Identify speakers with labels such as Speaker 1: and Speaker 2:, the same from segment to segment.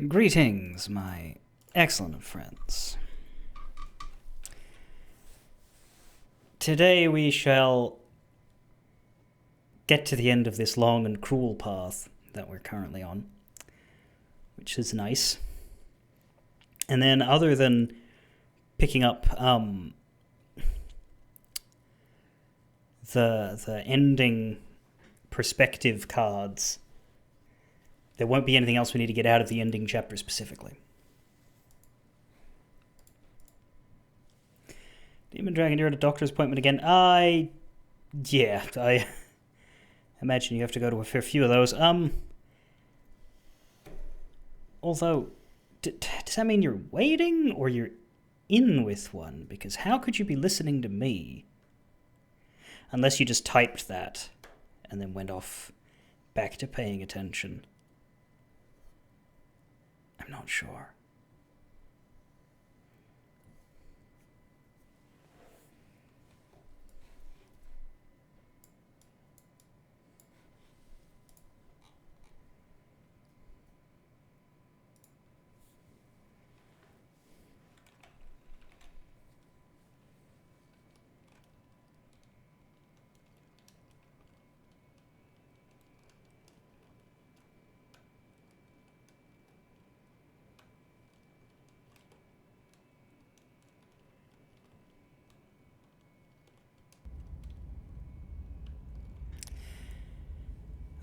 Speaker 1: Greetings, my excellent friends. Today we shall get to the end of this long and cruel path that we're currently on, which is nice. And then, other than picking up the ending perspective cards, there won't be anything else we need to get out of the ending chapter specifically. Demon Dragon, you're at a doctor's appointment again. I imagine you have to go to a fair few of those. Although, does that mean you're waiting or you're in with one? Because how could you be listening to me? Unless you just typed that and then went off back to paying attention. I'm not sure.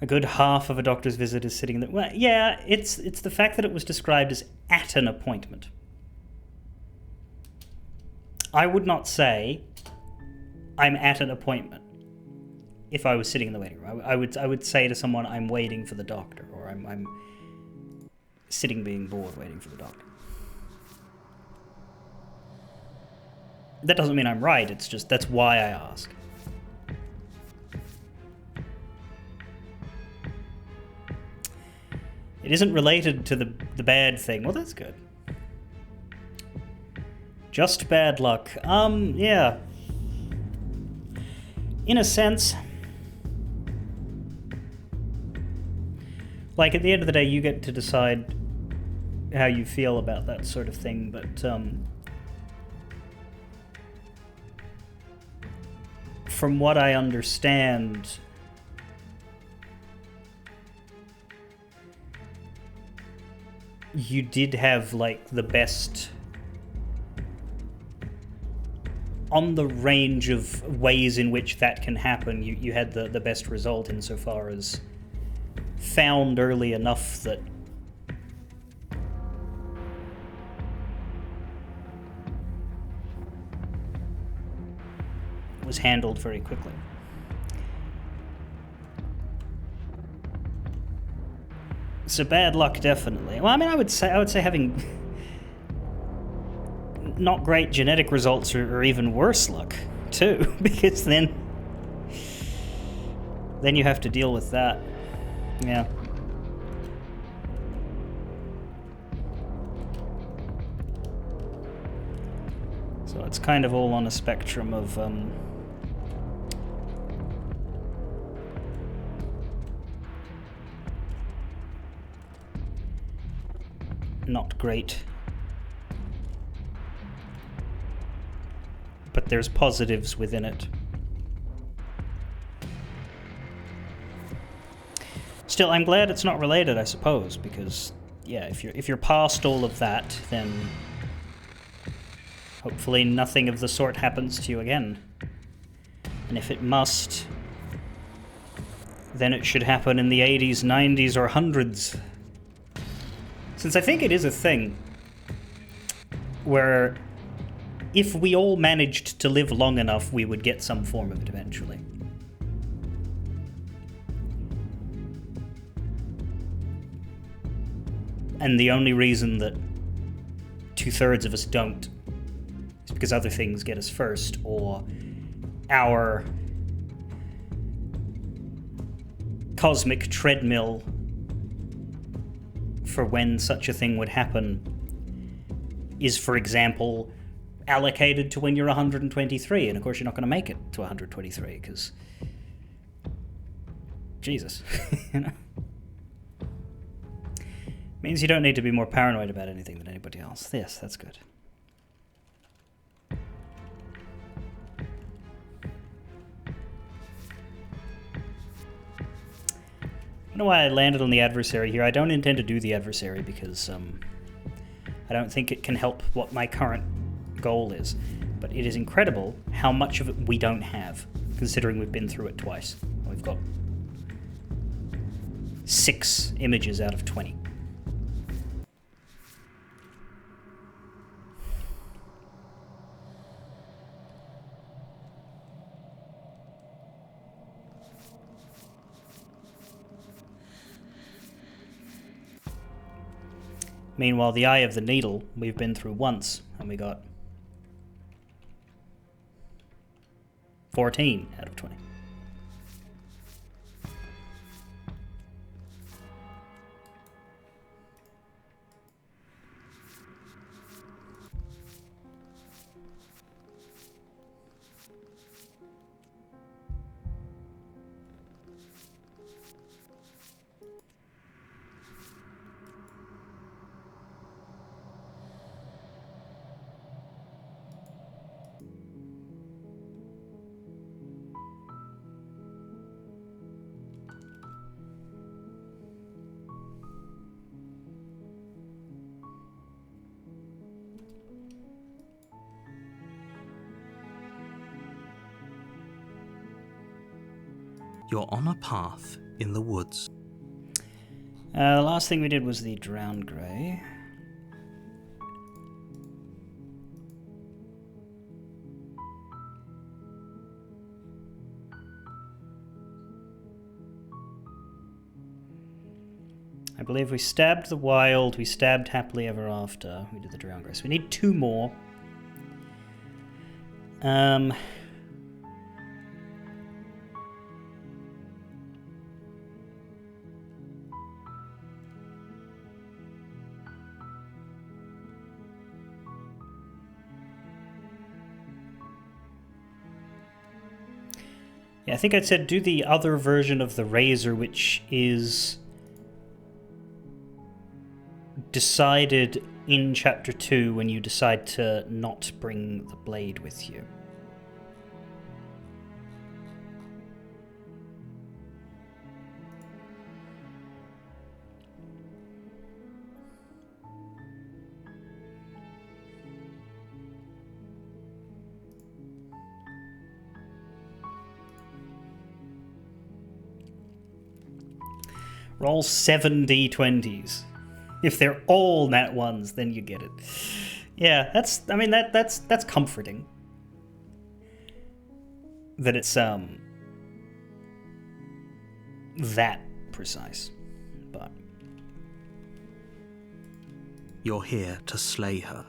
Speaker 1: A good half of a doctor's visit is sitting there. Well, yeah, it's the fact that it was described as at an appointment. I would not say I'm at an appointment if I was sitting in the waiting room. I would say to someone, I'm waiting for the doctor, or I'm sitting being bored waiting for the doctor. That doesn't mean I'm right, it's just that's why I ask. It isn't related to the bad thing. Well, that's good. Just bad luck. Yeah. In a sense. Like, at the end of the day, you get to decide how you feel about that sort of thing, but, from what I understand, you did have, like, the best on the range of ways in which that can happen. You had the best result insofar as found early enough that it was handled very quickly. So bad luck, definitely. Well, I mean, I would say having not great genetic results or even worse luck too, because then you have to deal with that. Yeah. So it's kind of all on a spectrum of not great. But there's positives within it. Still, I'm glad it's not related, I suppose, because yeah, if you're past all of that, then hopefully nothing of the sort happens to you again. And if it must, then it should happen in the 80s, 90s, or 100s. Since I think it is a thing where if we all managed to live long enough, we would get some form of it eventually. And the only reason that 2/3 of us don't is because other things get us first, or our cosmic treadmill for when such a thing would happen is, for example, allocated to when you're 123, and of course you're not going to make it to 123 because Jesus. You know, means you don't need to be more paranoid about anything than anybody else. Yes, that's good. I don't know why I landed on the adversary here. I don't intend to do the adversary because I don't think it can help what my current goal is. But it is incredible how much of it we don't have, considering we've been through it twice. We've got 6 images out of 20. Meanwhile, the Eye of the Needle, we've been through once, and we got 14 out of 20.
Speaker 2: You're on a path in the woods.
Speaker 1: The last thing we did was the Drowned Grey. I believe we stabbed the Wild, we stabbed Happily Ever After, we did the Drowned Grey. So we need 2 more. Yeah, I think I'd said do the other version of the razor, which is decided in Chapter 2 when you decide to not bring the blade with you. Roll 7 d20s. If they're all nat ones, then you get it. Yeah, that's comforting. That it's that precise. But
Speaker 2: You're here to slay her.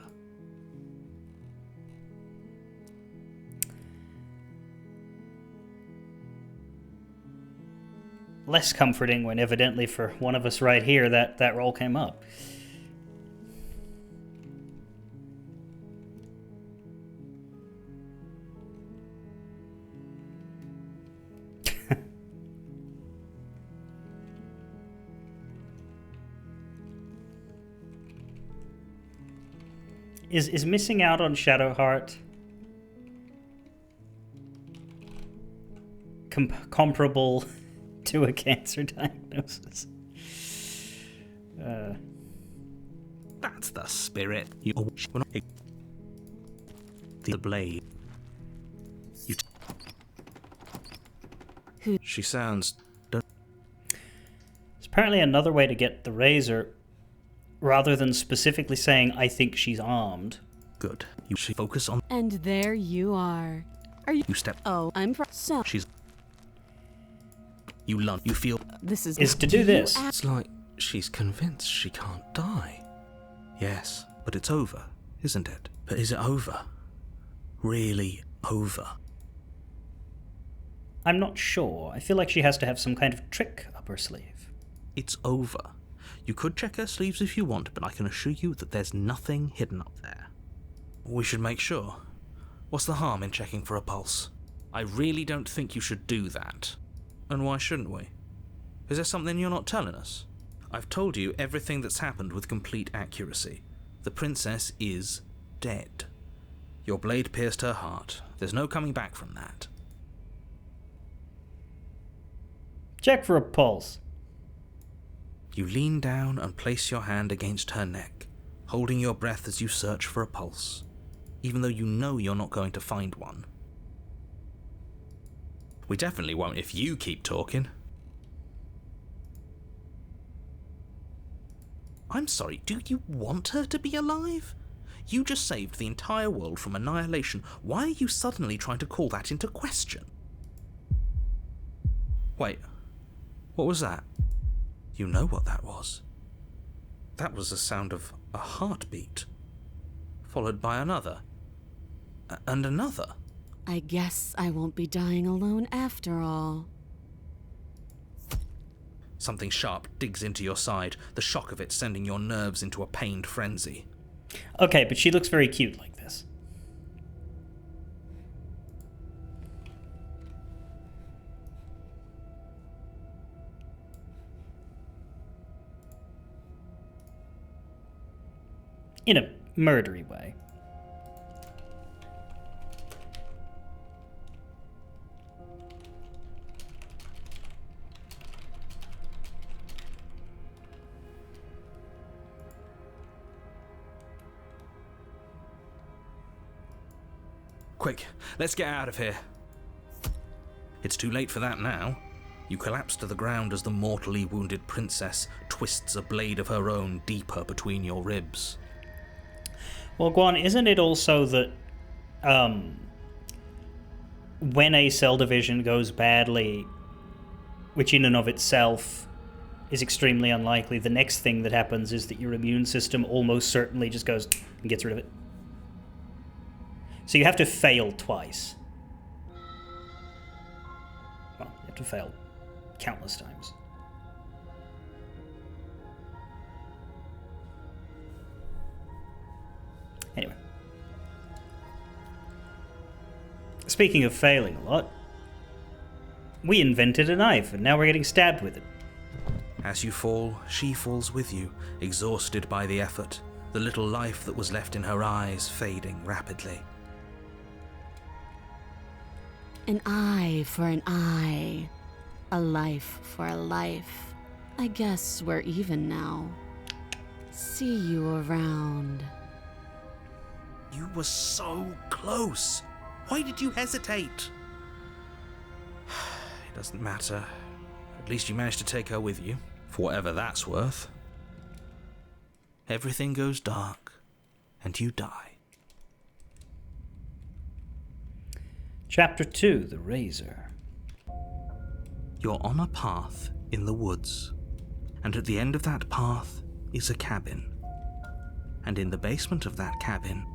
Speaker 1: less comforting when evidently for one of us right here that roll came up. Is missing out on Shadowheart comparable to a cancer diagnosis?
Speaker 2: That's the spirit. The blade. She sounds...
Speaker 1: There's apparently another way to get the razor, rather than specifically saying, I think she's armed.
Speaker 2: Good. You should focus on...
Speaker 3: And there you are. Are you...
Speaker 2: You step...
Speaker 3: Oh, I'm... So...
Speaker 2: She's... You lunge. You feel...
Speaker 3: This is
Speaker 1: to do this.
Speaker 2: It's like she's convinced she can't die. Yes, but it's over, isn't it? But is it over? Really over?
Speaker 1: I'm not sure. I feel like she has to have some kind of trick up her sleeve.
Speaker 2: It's over. You could check her sleeves if you want, but I can assure you that there's nothing hidden up there. We should make sure. What's the harm in checking for a pulse? I really don't think you should do that. And why shouldn't we? Is there something you're not telling us? I've told you everything that's happened with complete accuracy. The princess is dead. Your blade pierced her heart. There's no coming back from that.
Speaker 1: Check for a pulse.
Speaker 2: You lean down and place your hand against her neck, holding your breath as you search for a pulse, even though you know you're not going to find one. We definitely won't if you keep talking. I'm sorry, do you want her to be alive? You just saved the entire world from annihilation. Why are you suddenly trying to call that into question? Wait, what was that? You know what that was. That was the sound of a heartbeat, followed by another, and another.
Speaker 3: I guess I won't be dying alone after all.
Speaker 2: Something sharp digs into your side, the shock of it sending your nerves into a pained frenzy.
Speaker 1: Okay, but she looks very cute like this. In a murdery way.
Speaker 2: Quick, let's get out of here. It's too late for that now. You collapse to the ground as the mortally wounded princess twists a blade of her own deeper between your ribs.
Speaker 1: Well, Guan, isn't it also that when a cell division goes badly, which in and of itself is extremely unlikely, the next thing that happens is that your immune system almost certainly just goes and gets rid of it? So you have to fail twice. Well, you have to fail countless times. Anyway. Speaking of failing a lot, we invented a knife and now we're getting stabbed with it.
Speaker 2: As you fall, she falls with you, exhausted by the effort, the little life that was left in her eyes fading rapidly.
Speaker 3: An eye for an eye. A life for a life. I guess we're even now. See you around.
Speaker 2: You were so close. Why did you hesitate? It doesn't matter. At least you managed to take her with you, for whatever that's worth. Everything goes dark, and you die.
Speaker 1: Chapter 2, The Razor.
Speaker 2: You're on a path in the woods, and at the end of that path is a cabin. And in the basement of that cabin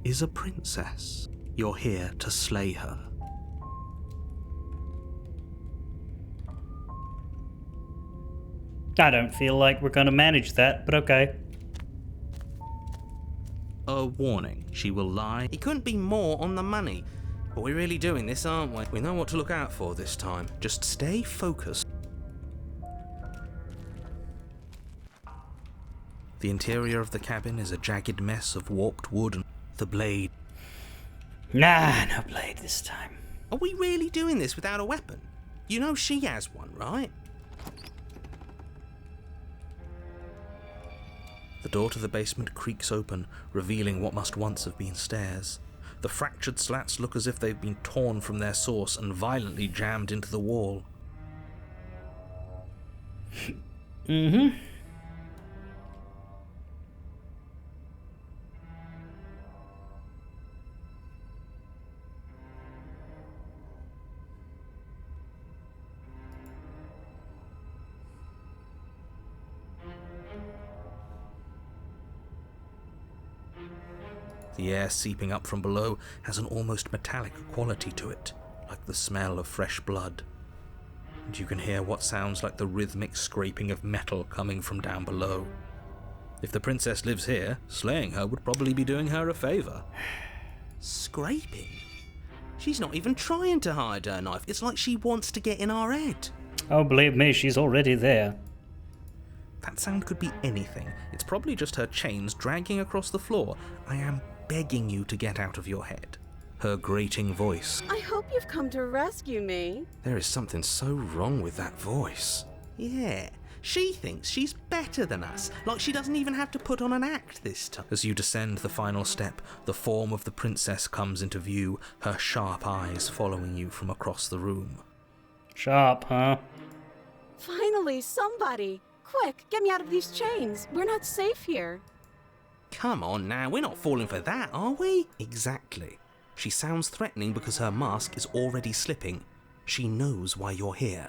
Speaker 2: is a princess. You're here to slay her.
Speaker 1: I don't feel like we're going to manage that, but okay.
Speaker 2: A warning, she will lie. It couldn't be more on the money. But we're really doing this, aren't we? We know what to look out for this time. Just stay focused. The interior of the cabin is a jagged mess of warped wood and the blade.
Speaker 1: Nah, no blade this time.
Speaker 2: Are we really doing this without a weapon? You know she has one, right? The door to the basement creaks open, revealing what must once have been stairs. The fractured slats look as if they've been torn from their source and violently jammed into the wall.
Speaker 1: Mm-hmm.
Speaker 2: The air seeping up from below has an almost metallic quality to it, like the smell of fresh blood. And you can hear what sounds like the rhythmic scraping of metal coming from down below. If the princess lives here, slaying her would probably be doing her a favour. Scraping? She's not even trying to hide her knife. It's like she wants to get in our head.
Speaker 1: Oh, believe me, she's already there.
Speaker 2: That sound could be anything. It's probably just her chains dragging across the floor. I am begging you to get out of your head. Her grating voice.
Speaker 4: I hope you've come to rescue me.
Speaker 2: There is something so wrong with that voice. Yeah, she thinks she's better than us, like she doesn't even have to put on an act this time. As you descend the final step, the form of the princess comes into view, her sharp eyes following you from across the room.
Speaker 1: Sharp, huh?
Speaker 4: Finally, somebody. Quick, get me out of these chains. We're not safe here.
Speaker 2: Come on now, we're not falling for that, are we? Exactly. She sounds threatening because her mask is already slipping. She knows why you're here.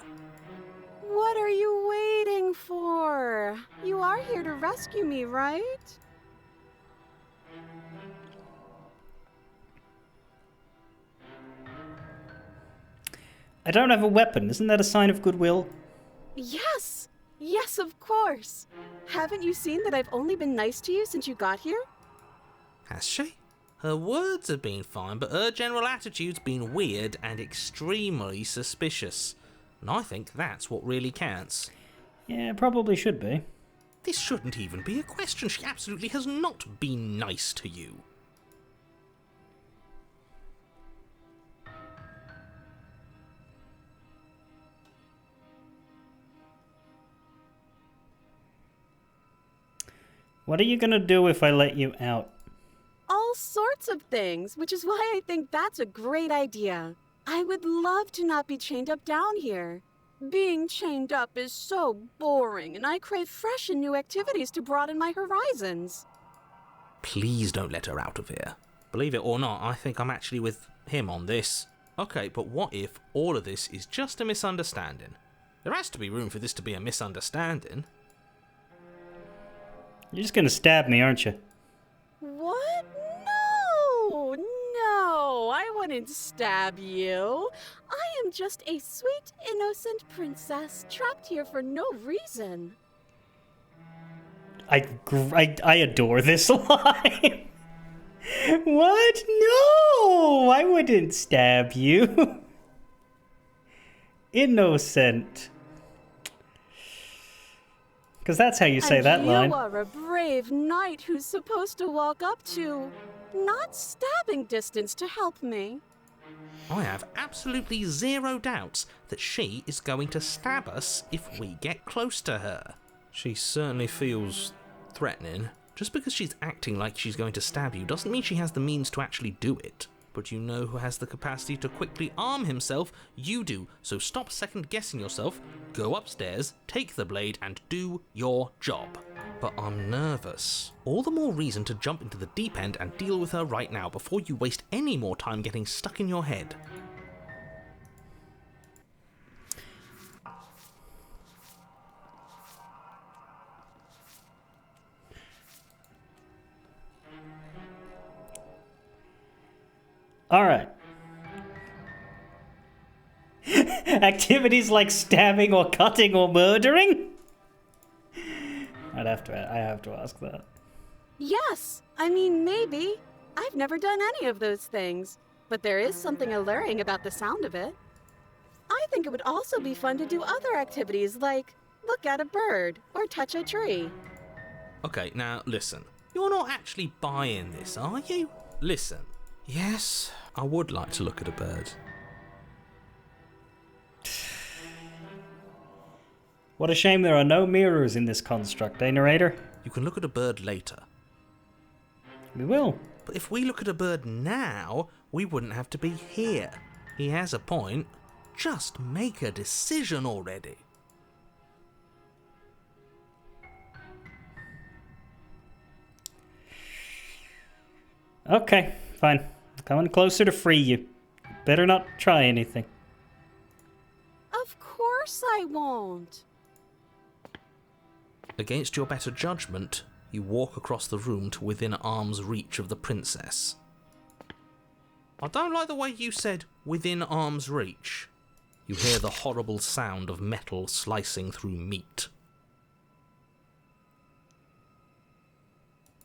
Speaker 4: What are you waiting for? You are here to rescue me, right?
Speaker 1: I don't have a weapon. Isn't that a sign of goodwill?
Speaker 4: Yes! Yes, of course. Haven't you seen that I've only been nice to you since you got here?
Speaker 2: Has she? Her words have been fine, but her general attitude's been weird and extremely suspicious. And I think that's what really counts.
Speaker 1: Yeah, probably should be.
Speaker 2: This shouldn't even be a question. She absolutely has not been nice to you.
Speaker 1: What are you gonna do if I let you out?
Speaker 4: All sorts of things, which is why I think that's a great idea. I would love to not be chained up down here. Being chained up is so boring, and I crave fresh and new activities to broaden my horizons.
Speaker 2: Please don't let her out of here. Believe it or not, I think I'm actually with him on this. Okay, but what if all of this is just a misunderstanding? There has to be room for this to be a misunderstanding.
Speaker 1: You're just gonna stab me, aren't you?
Speaker 4: What? No, I wouldn't stab you. I am just a sweet, innocent princess trapped here for no reason.
Speaker 1: I adore this line. What? No, I wouldn't stab you. Innocent. Because that's how you say that line.
Speaker 4: You are a brave knight who's supposed to walk up to, not stabbing distance to help me.
Speaker 2: I have absolutely zero doubts that she is going to stab us if we get close to her. She certainly feels threatening. Just because she's acting like she's going to stab you doesn't mean she has the means to actually do it. But you know who has the capacity to quickly arm himself? You do. So stop second-guessing yourself, go upstairs, take the blade, and do your job. But I'm nervous. All the more reason to jump into the deep end and deal with her right now before you waste any more time getting stuck in your head.
Speaker 1: Alright. Activities like stabbing or cutting or murdering? I have to ask that.
Speaker 4: Yes, I mean, maybe. I've never done any of those things, but there is something alluring about the sound of it. I think it would also be fun to do other activities like look at a bird or touch a tree.
Speaker 2: Okay, now listen. You're not actually buying this, are you? Listen. Yes, I would like to look at a bird.
Speaker 1: What a shame there are no mirrors in this construct, eh, narrator?
Speaker 2: You can look at a bird later.
Speaker 1: We will.
Speaker 2: But if we look at a bird now, we wouldn't have to be here. He has a point. Just make a decision already.
Speaker 1: Okay, fine. Coming closer to free you. Better not try anything.
Speaker 4: Of course I won't.
Speaker 2: Against your better judgment, you walk across the room to within arm's reach of the princess. I don't like the way you said within arm's reach. You hear the horrible sound of metal slicing through meat.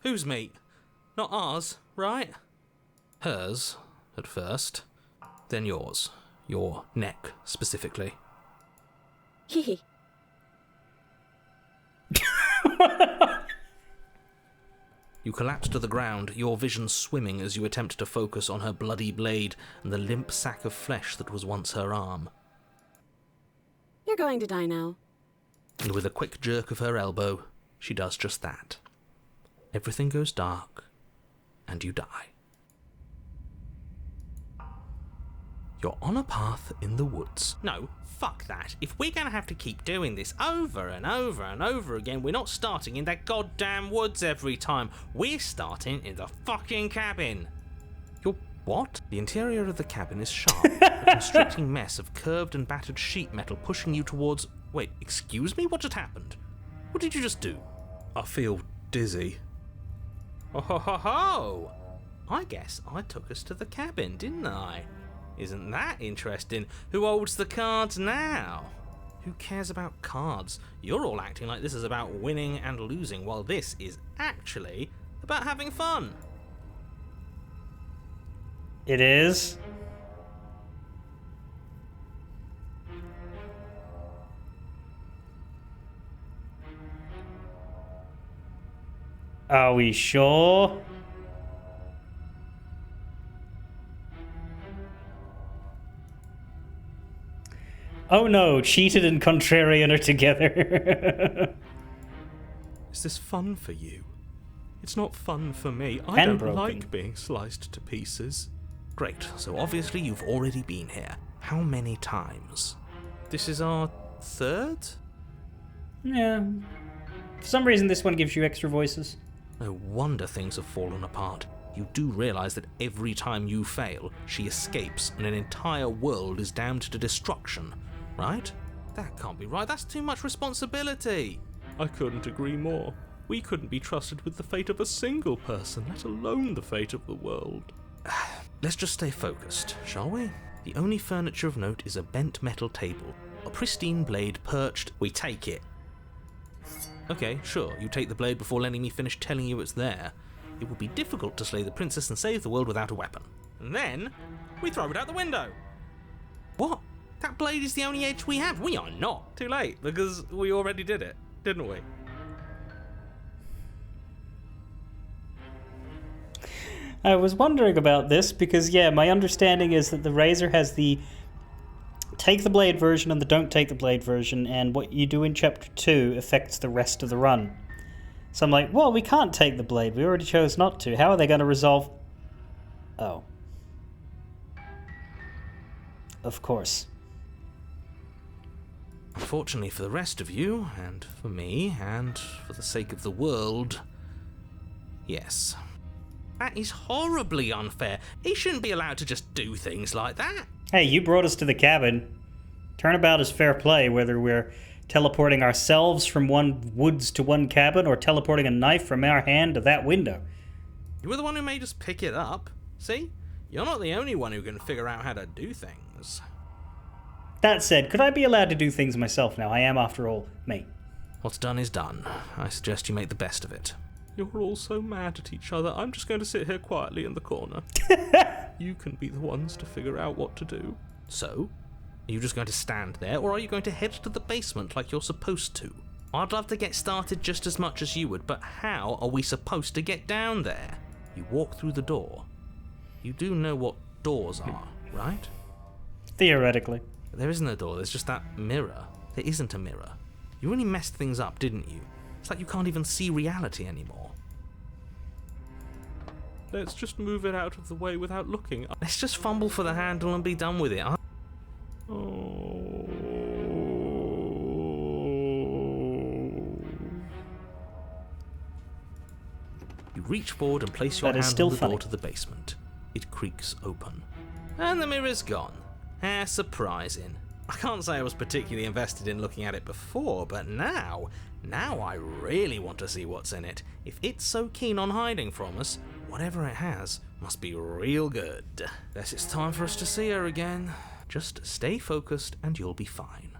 Speaker 2: Whose meat? Not ours, right? Hers, at first. Then yours. Your neck, specifically.
Speaker 4: Hehe.
Speaker 2: You collapse to the ground, your vision swimming as you attempt to focus on her bloody blade and the limp sack of flesh that was once her arm.
Speaker 4: You're going to die now.
Speaker 2: And with a quick jerk of her elbow, she does just that. Everything goes dark, and you die. You're on a path in the woods. No, fuck that. If we're gonna have to keep doing this over and over and over again, we're not starting in that goddamn woods every time. We're starting in the fucking cabin. You're what? The interior of the cabin is sharp, a constricting mess of curved and battered sheet metal pushing you towards... Wait, excuse me? What just happened? What did you just do? I feel dizzy. Oh ho ho ho! I guess I took us to the cabin, didn't I? Isn't that interesting? Who holds the cards now? Who cares about cards? You're all acting like this is about winning and losing, while this is actually about having fun.
Speaker 1: It is. Are we sure? Oh no, cheated and contrarian are together.
Speaker 2: Is this fun for you? It's not fun for me. I
Speaker 1: And
Speaker 2: don't
Speaker 1: broken.
Speaker 2: like being sliced to pieces. Great, so obviously you've already been here. How many times? This is our third?
Speaker 1: Yeah. For some reason, this one gives you extra voices.
Speaker 2: No wonder things have fallen apart. You do realise that every time you fail, she escapes and an entire world is damned to destruction, right? That can't be right. That's too much responsibility.
Speaker 5: I couldn't agree more. We couldn't be trusted with the fate of a single person, let alone the fate of the world.
Speaker 2: Let's just stay focused, shall we? The only furniture of note is a bent metal table. A pristine blade perched. We take it. Okay, sure, you take the blade before letting me finish telling you it's there. It would be difficult to slay the princess and save the world without a weapon. And then, we throw it out the window. What? That blade is the only edge we have. We are not.
Speaker 5: Too late, because we already did it, didn't we?
Speaker 1: I was wondering about this because, yeah, my understanding is that the razor has the take the blade version and the don't take the blade version, and what you do in chapter 2 affects the rest of the run. So I'm like, well, we can't take the blade. We already chose not to. How are they going to resolve... Oh. Of course.
Speaker 2: Unfortunately for the rest of you, and for me, and for the sake of the world, yes. That is horribly unfair. He shouldn't be allowed to just do things like that.
Speaker 1: Hey, you brought us to the cabin. Turnabout is fair play, whether we're teleporting ourselves from one woods to one cabin or teleporting a knife from our hand to that window.
Speaker 2: You were the one who made us pick it up. See? You're not the only one who can figure out how to do things.
Speaker 1: That said, could I be allowed to do things myself now? I am, after all, me.
Speaker 2: What's done is done. I suggest you make the best of it.
Speaker 5: You're all so mad at each other. I'm just going to sit here quietly in the corner. You can be the ones to figure out what to do.
Speaker 2: So? Are you just going to stand there, or are you going to head to the basement like you're supposed to? I'd love to get started just as much as you would, but how are we supposed to get down there? You walk through the door. You do know what doors are, right?
Speaker 1: Theoretically.
Speaker 2: There isn't a door, there's just that mirror. There isn't a mirror. You really messed things up, didn't you? It's like you can't even see reality anymore.
Speaker 5: Let's just move it out of the way without looking.
Speaker 2: Let's just fumble for the handle and be done with it.
Speaker 5: Oh.
Speaker 2: You reach forward and place your
Speaker 1: That is
Speaker 2: hand
Speaker 1: still
Speaker 2: on the
Speaker 1: funny.
Speaker 2: door to the basement. It creaks open. And the mirror's gone. How surprising. I can't say I was particularly invested in looking at it before, but now I really want to see what's in it. If it's so keen on hiding from us, whatever it has must be real good. Guess it's time for us to see her again. Just stay focused and you'll be fine.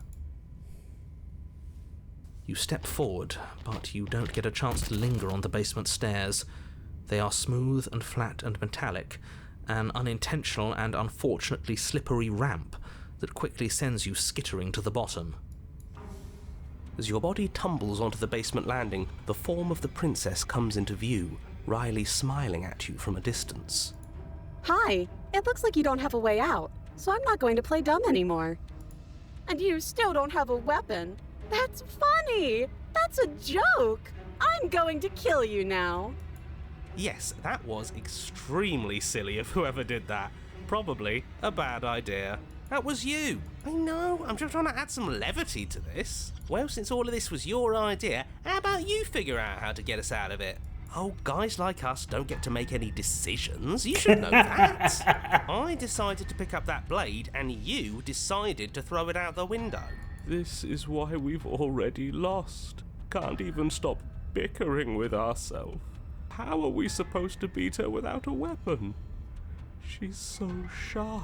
Speaker 2: You step forward, but you don't get a chance to linger on the basement stairs. They are smooth and flat and metallic, an unintentional and unfortunately slippery ramp that quickly sends you skittering to the bottom.
Speaker 6: As your body tumbles onto the basement landing, the form of the princess comes into view, Riley smiling at you from a distance.
Speaker 4: Hi, it looks like you don't have a way out, so I'm not going to play dumb anymore. And you still don't have a weapon. That's funny! That's a joke! I'm going to kill you now.
Speaker 6: Yes, that was extremely silly of whoever did that. Probably a bad idea.
Speaker 2: That was you!
Speaker 6: I know, I'm just trying to add some levity to this. Well, since all of this was your idea, how about you figure out how to get us out of it? Oh, guys like us don't get to make any decisions. You should know that. I decided to pick up that blade, and you decided to throw it out the window.
Speaker 5: This is why we've already lost. Can't even stop bickering with ourselves. How are we supposed to beat her without a weapon? She's so sharp.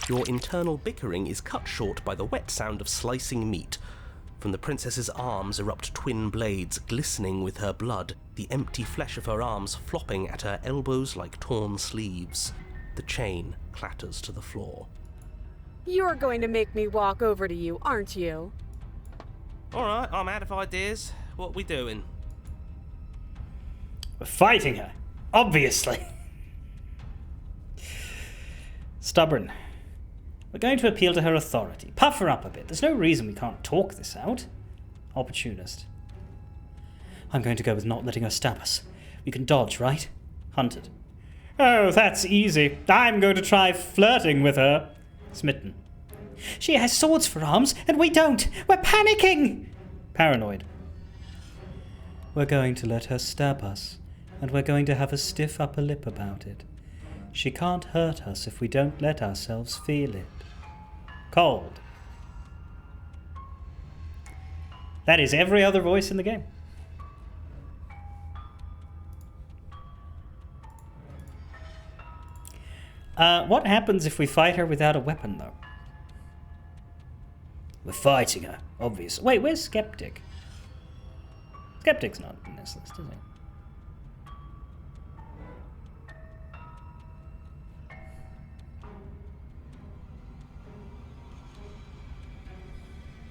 Speaker 6: Your internal bickering is cut short by the wet sound of slicing meat. From the princess's arms erupt twin blades glistening with her blood, the empty flesh of her arms flopping at her elbows like torn sleeves. The chain clatters to the floor.
Speaker 4: You're going to make me walk over to you, aren't you?
Speaker 6: Alright, I'm out of ideas. What are we doing?
Speaker 1: We're fighting her. Obviously. Stubborn. We're going to appeal to her authority. Puff her up a bit. There's no reason we can't talk this out. Opportunist. I'm going to go with not letting her stab us. We can dodge, right? Hunted. Oh, that's easy. I'm going to try flirting with her. Smitten. She has swords for arms, and we don't! We're panicking! Paranoid. We're going to let her stab us, and we're going to have a stiff upper lip about it. She can't hurt us if we don't let ourselves feel it. Cold. That is every other voice in the game. What happens if we fight her without a weapon, though? We're fighting her, obviously. Wait, where's Skeptic? Skeptic's not in this list, is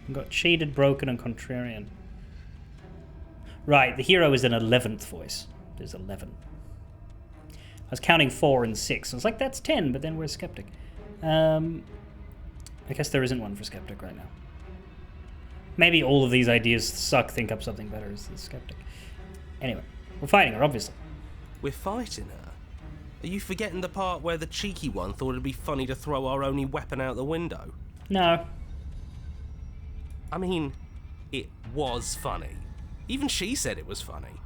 Speaker 1: he? Got cheated, broken, and contrarian. Right, the hero is an 11th voice. There's 11. I was counting 4 and 6. I was like, that's 10, but then where's Skeptic? I guess there isn't one for Skeptic right now. Maybe all of these ideas suck, think up something better as the Skeptic. Anyway, we're fighting her, obviously.
Speaker 6: We're fighting her? Are you forgetting the part where the cheeky one thought it'd be funny to throw our only weapon out the window?
Speaker 1: No.
Speaker 6: I mean, it was funny. Even she said it was funny.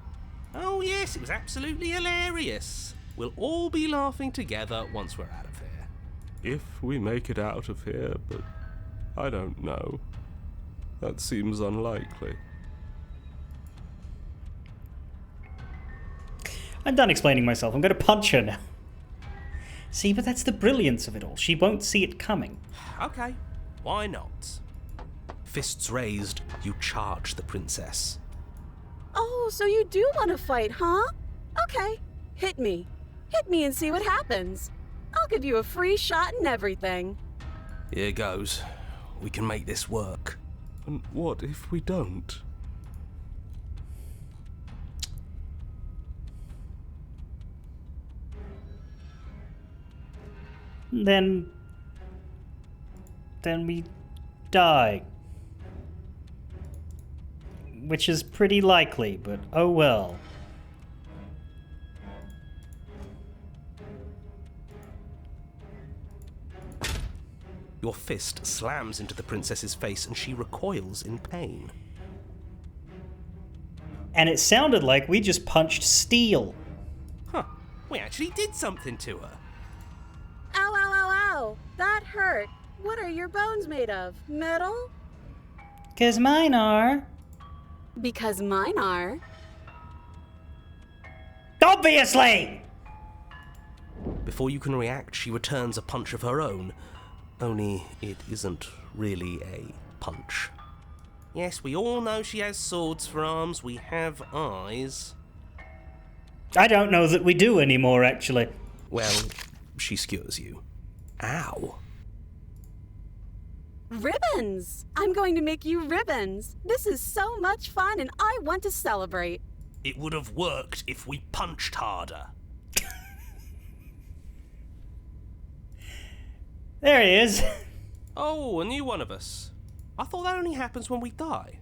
Speaker 6: Oh yes, it was absolutely hilarious. We'll all be laughing together once we're out of here.
Speaker 5: If we make it out of here, but I don't know. That seems unlikely.
Speaker 1: I'm done explaining myself. I'm going to punch her now. See, but that's the brilliance of it all. She won't see it coming.
Speaker 6: Okay, why not? Fists raised, you charge the princess.
Speaker 4: Oh, so you do want to fight, huh? Okay, hit me. Hit me and see what happens. I'll give you a free shot and everything.
Speaker 6: Here goes. We can make this work.
Speaker 5: And what if we don't?
Speaker 1: Then we die. Which is pretty likely, but oh well.
Speaker 6: Your fist slams into the princess's face and she recoils in pain.
Speaker 1: And it sounded like we just punched steel.
Speaker 6: Huh, we actually did something to her.
Speaker 4: Ow, ow, ow, ow. That hurt. What are your bones made of? Metal?
Speaker 1: 'Cause mine are.
Speaker 4: Because mine are.
Speaker 1: Obviously!
Speaker 6: Before you can react, she returns a punch of her own. Only it isn't really a punch. Yes, we all know she has swords for arms. We have eyes.
Speaker 1: I don't know that we do anymore, actually.
Speaker 6: Well, she skewers you. Ow.
Speaker 4: Ribbons! I'm going to make you ribbons. This is so much fun and I want to celebrate.
Speaker 6: It would have worked if we punched harder.
Speaker 1: There he is.
Speaker 6: Oh, a new one of us. I thought that only happens when we die.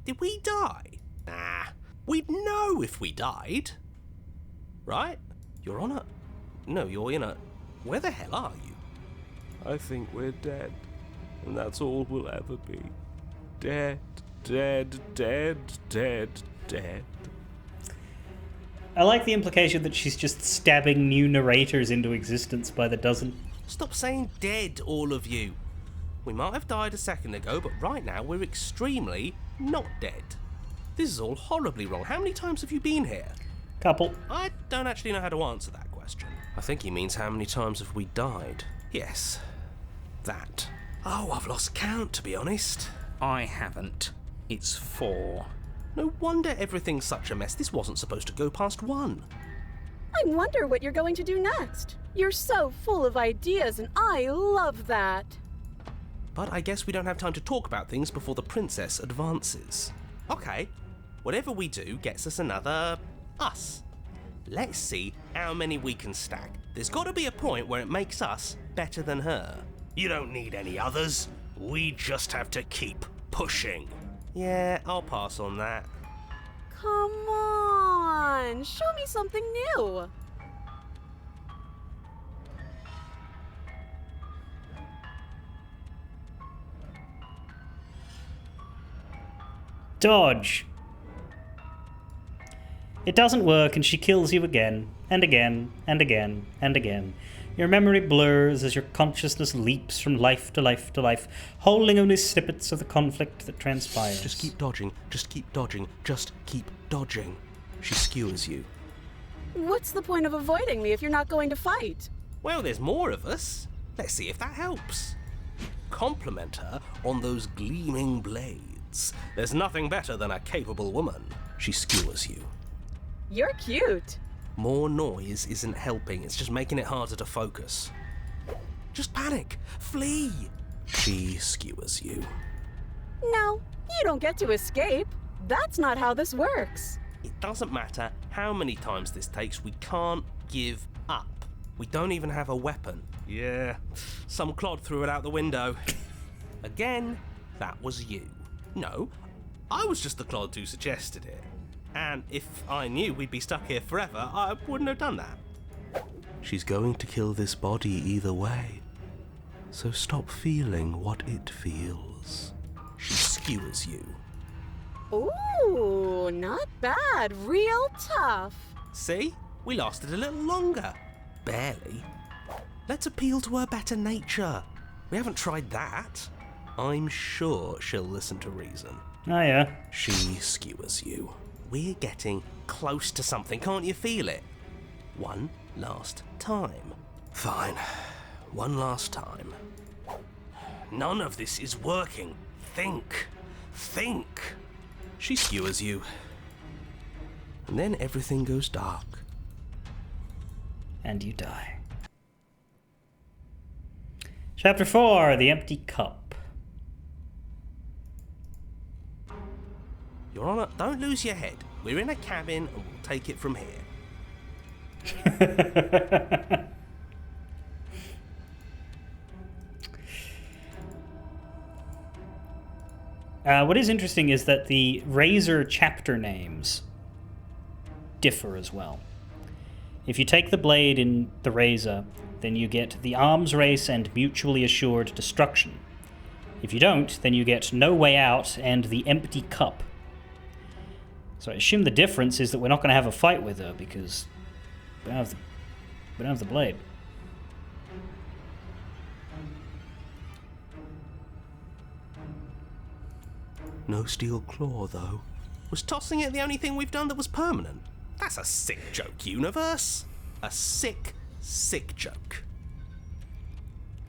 Speaker 6: Did we die? Nah, we'd know if we died. Right? You're on a... No, you're in a... Where the hell are you?
Speaker 5: I think we're dead. And that's all we'll ever be. Dead, dead, dead, dead, dead.
Speaker 1: I like the implication that she's just stabbing new narrators into existence by the dozen.
Speaker 6: Stop saying dead, all of you. We might have died a second ago, but right now we're extremely not dead. This is all horribly wrong. How many times have you been here?
Speaker 1: Couple.
Speaker 6: I don't actually know how to answer that question. I think he means how many times have we died? Yes, that. Oh, I've lost count, to be honest.
Speaker 2: I haven't. It's 4.
Speaker 6: No wonder everything's such a mess. This wasn't supposed to go past 1.
Speaker 4: I wonder what you're going to do next. You're so full of ideas and I love that.
Speaker 6: But I guess we don't have time to talk about things before the princess advances. Okay, whatever we do gets us another... us. Let's see how many we can stack. There's got to be a point where it makes us better than her. You don't need any others. We just have to keep pushing. Yeah, I'll pass on that.
Speaker 4: Come on, show me something new.
Speaker 1: Dodge. It doesn't work, and she kills you again, and again, and again, and again. Your memory blurs as your consciousness leaps from life to life to life, holding only snippets of the conflict that transpires.
Speaker 6: Just keep dodging, just keep dodging, just keep dodging. She skewers you.
Speaker 4: What's the point of avoiding me if you're not going to fight?
Speaker 6: Well, there's more of us. Let's see if that helps. Compliment her on those gleaming blades. There's nothing better than a capable woman. She skewers you.
Speaker 4: You're cute.
Speaker 6: More noise isn't helping, it's just making it harder to focus. Just panic! Flee! She skewers you.
Speaker 4: No, you don't get to escape. That's not how this works.
Speaker 6: It doesn't matter how many times this takes, we can't give up. We don't even have a weapon. Yeah, some clod threw it out the window. Again, that was you. No, I was just the clod who suggested it. And if I knew we'd be stuck here forever, I wouldn't have done that. She's going to kill this body either way. So stop feeling what it feels. She skewers you.
Speaker 4: Ooh, not bad. Real tough.
Speaker 6: See? We lasted a little longer. Barely. Let's appeal to her better nature. We haven't tried that. I'm sure she'll listen to reason.
Speaker 1: Oh, yeah.
Speaker 6: She skewers you. We're getting close to something, can't you feel it? One last time. Fine. One last time. None of this is working. Think. Think. She skewers you. And then everything goes dark.
Speaker 1: And you die. Chapter 4, The Empty Cup.
Speaker 6: Your Honor, don't lose your head. We're in a cabin and we'll take it from here.
Speaker 1: What is interesting is that the Razor chapter names differ as well. If you take the blade in the Razor, then you get the Arms Race and Mutually Assured Destruction. If you don't, then you get No Way Out and The Empty Cup. So I assume the difference is that we're not going to have a fight with her because we don't have the blade.
Speaker 6: No steel claw, though. Was tossing it the only thing we've done that was permanent? That's a sick joke, universe. A sick, sick joke.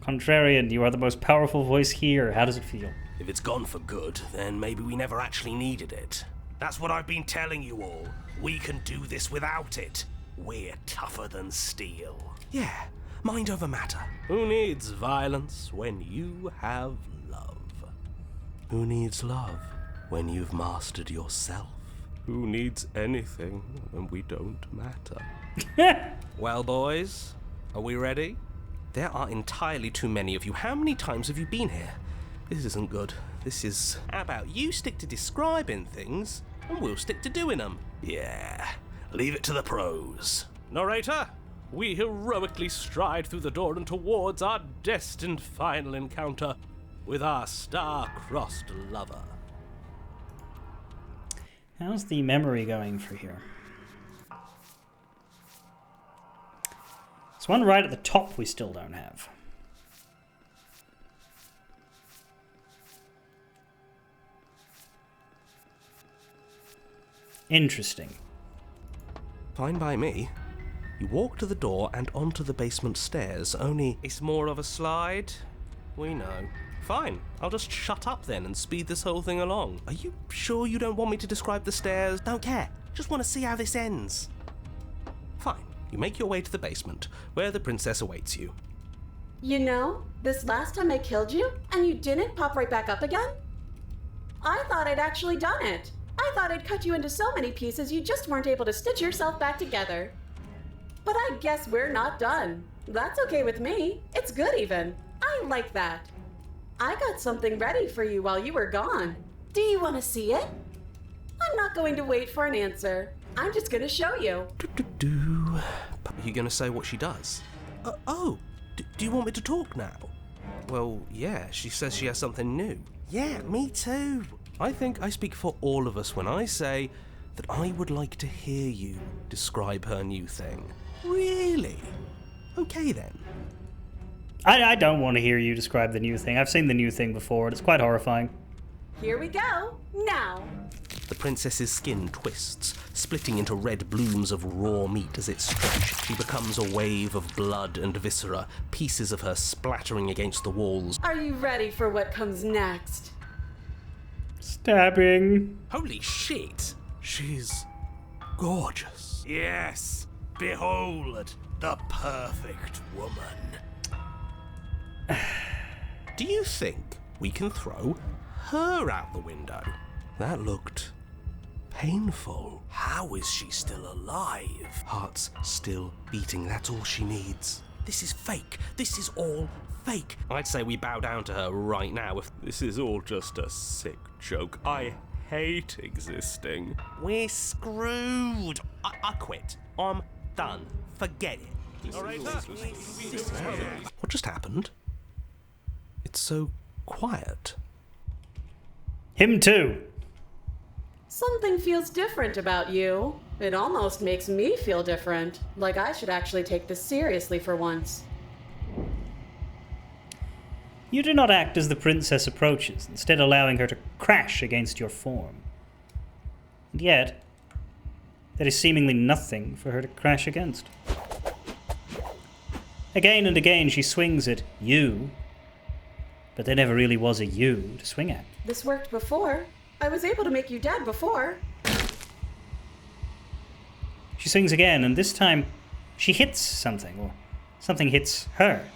Speaker 1: Contrarian, you are the most powerful voice here. How does it feel?
Speaker 6: If it's gone for good, then maybe we never actually needed it. That's what I've been telling you all. We can do this without it. We're tougher than steel. Yeah, mind over matter. Who needs violence when you have love? Who needs love when you've mastered yourself?
Speaker 5: Who needs anything when we don't matter?
Speaker 6: Well, boys, are we ready? There are entirely too many of you. How many times have you been here? This isn't good. This is... How about you stick to describing things, and we'll stick to doing them? Yeah, leave it to the pros.
Speaker 5: Narrator, we heroically stride through the door and towards our destined final encounter with our star-crossed lover.
Speaker 1: How's the memory going for here? There's one right at the top we still don't have. Interesting.
Speaker 6: Fine by me. You walk to the door and onto the basement stairs, only it's more of a slide. We know. Fine, I'll just shut up then and speed this whole thing along. Are you sure you don't want me to describe the stairs? Don't care. Just want to see how this ends. Fine. You make your way to the basement, where the princess awaits you.
Speaker 4: You know, this last time I killed you, and you didn't pop right back up again? I thought I'd actually done it. I thought I'd cut you into so many pieces you just weren't able to stitch yourself back together. But I guess we're not done. That's okay with me. It's good even. I like that. I got something ready for you while you were gone. Do you want to see it? I'm not going to wait for an answer. I'm just going to show you.
Speaker 6: Are you going to say what she does? Do you want me to talk now? Well, yeah, she says she has something new. Yeah, me too. I think I speak for all of us when I say that I would like to hear you describe her new thing. Really? Okay then.
Speaker 1: I don't want to hear you describe the new thing. I've seen the new thing before, and it's quite horrifying.
Speaker 4: Here we go. Now.
Speaker 6: The princess's skin twists, splitting into red blooms of raw meat as it stretches. She becomes a wave of blood and viscera, pieces of her splattering against the walls.
Speaker 4: Are you ready for what comes next?
Speaker 1: Stabbing.
Speaker 6: Holy shit!
Speaker 2: She's gorgeous.
Speaker 7: Yes, behold, the perfect woman.
Speaker 6: Do you think we can throw her out the window? That looked painful.
Speaker 7: How is she still alive?
Speaker 6: Heart's still beating, that's all she needs.
Speaker 7: This is fake. This is all fake.
Speaker 6: I'd say we bow down to her right now if
Speaker 5: This is all just a sick joke. I hate existing.
Speaker 6: we're screwed. I quit. I'm done. Forget it. What just happened? It's so quiet.
Speaker 1: Him too.
Speaker 4: Something feels different about you. It almost makes me feel different. Like I should actually take this seriously for once.
Speaker 1: You do not act as the princess approaches, instead allowing her to crash against your form. And yet, there is seemingly nothing for her to crash against. Again and again she swings at you, but there never really was a you to swing at.
Speaker 4: This worked before. I was able to make you dead before.
Speaker 1: She swings again, and this time she hits something, or something hits her.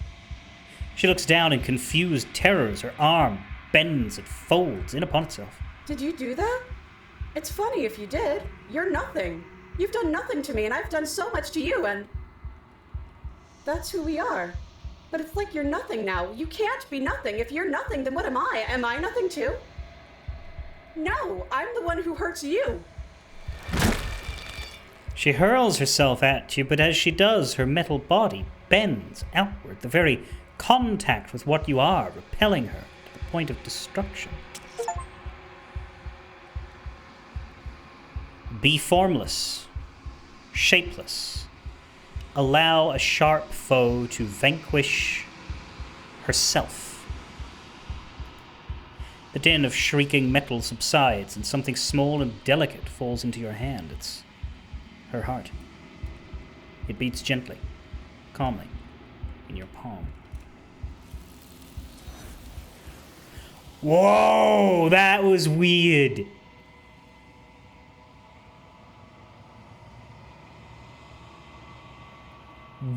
Speaker 1: She looks down in confused terror as her arm bends and folds in upon itself.
Speaker 4: Did you do that? It's funny if you did. You're nothing. You've done nothing to me, and I've done so much to you, and that's who we are. But it's like you're nothing now. You can't be nothing. If you're nothing, then what am I? Am I nothing too? No, I'm the one who hurts you.
Speaker 1: She hurls herself at you, but as she does, her metal body bends outward, the very contact with what you are, repelling her to the point of destruction. Be formless, shapeless. Allow a sharp foe to vanquish herself. The din of shrieking metal subsides, and something small and delicate falls into your hand. It's her heart. It beats gently, calmly, in your palm. Whoa, that was weird.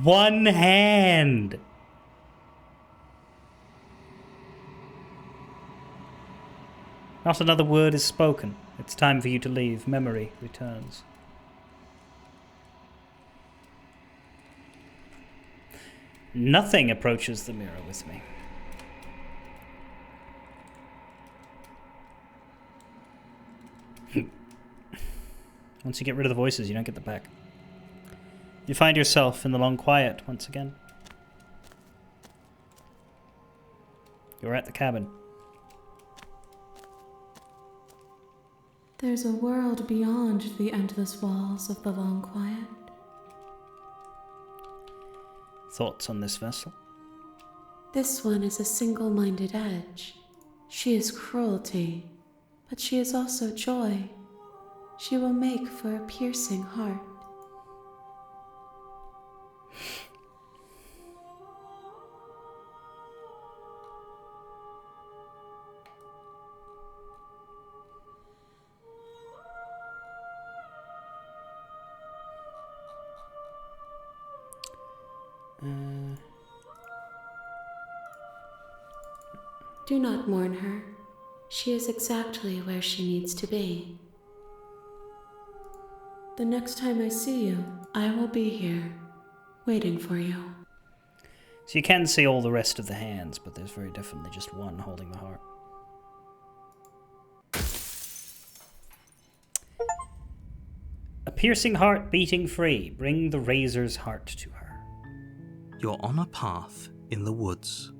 Speaker 1: One hand. Not another word is spoken. It's time for you to leave. Memory returns. Nothing approaches the mirror with me. Once you get rid of the voices, you don't get them back. You find yourself in the long quiet once again. You're at the cabin.
Speaker 3: There's a world beyond the endless walls of the long quiet.
Speaker 1: Thoughts on this vessel?
Speaker 3: This one is a single-minded edge. She is cruelty, but she is also joy. She will make for a piercing heart. Do not mourn her. She is exactly where she needs to be. The next time I see you, I will be here, waiting for you.
Speaker 1: So you can see all the rest of the hands, but there's very definitely just one holding the heart. A piercing heart beating free. Bring the razor's heart to her.
Speaker 2: You're on a path in the woods,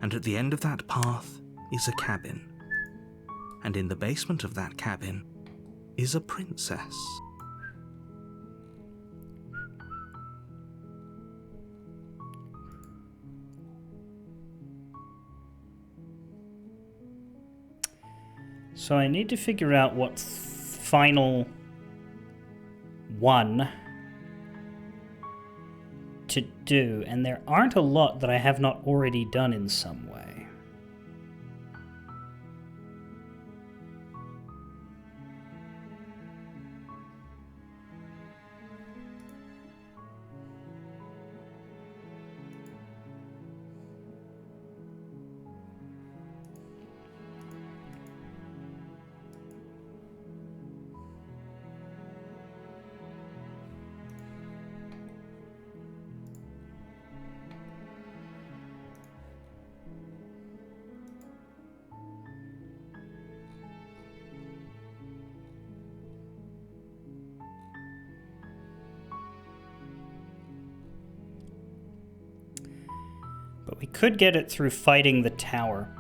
Speaker 2: and at the end of that path is a cabin. And in the basement of that cabin is a princess.
Speaker 1: So I need to figure out what final one to do, and there aren't a lot that I have not already done in some way. But we could get it through fighting the tower.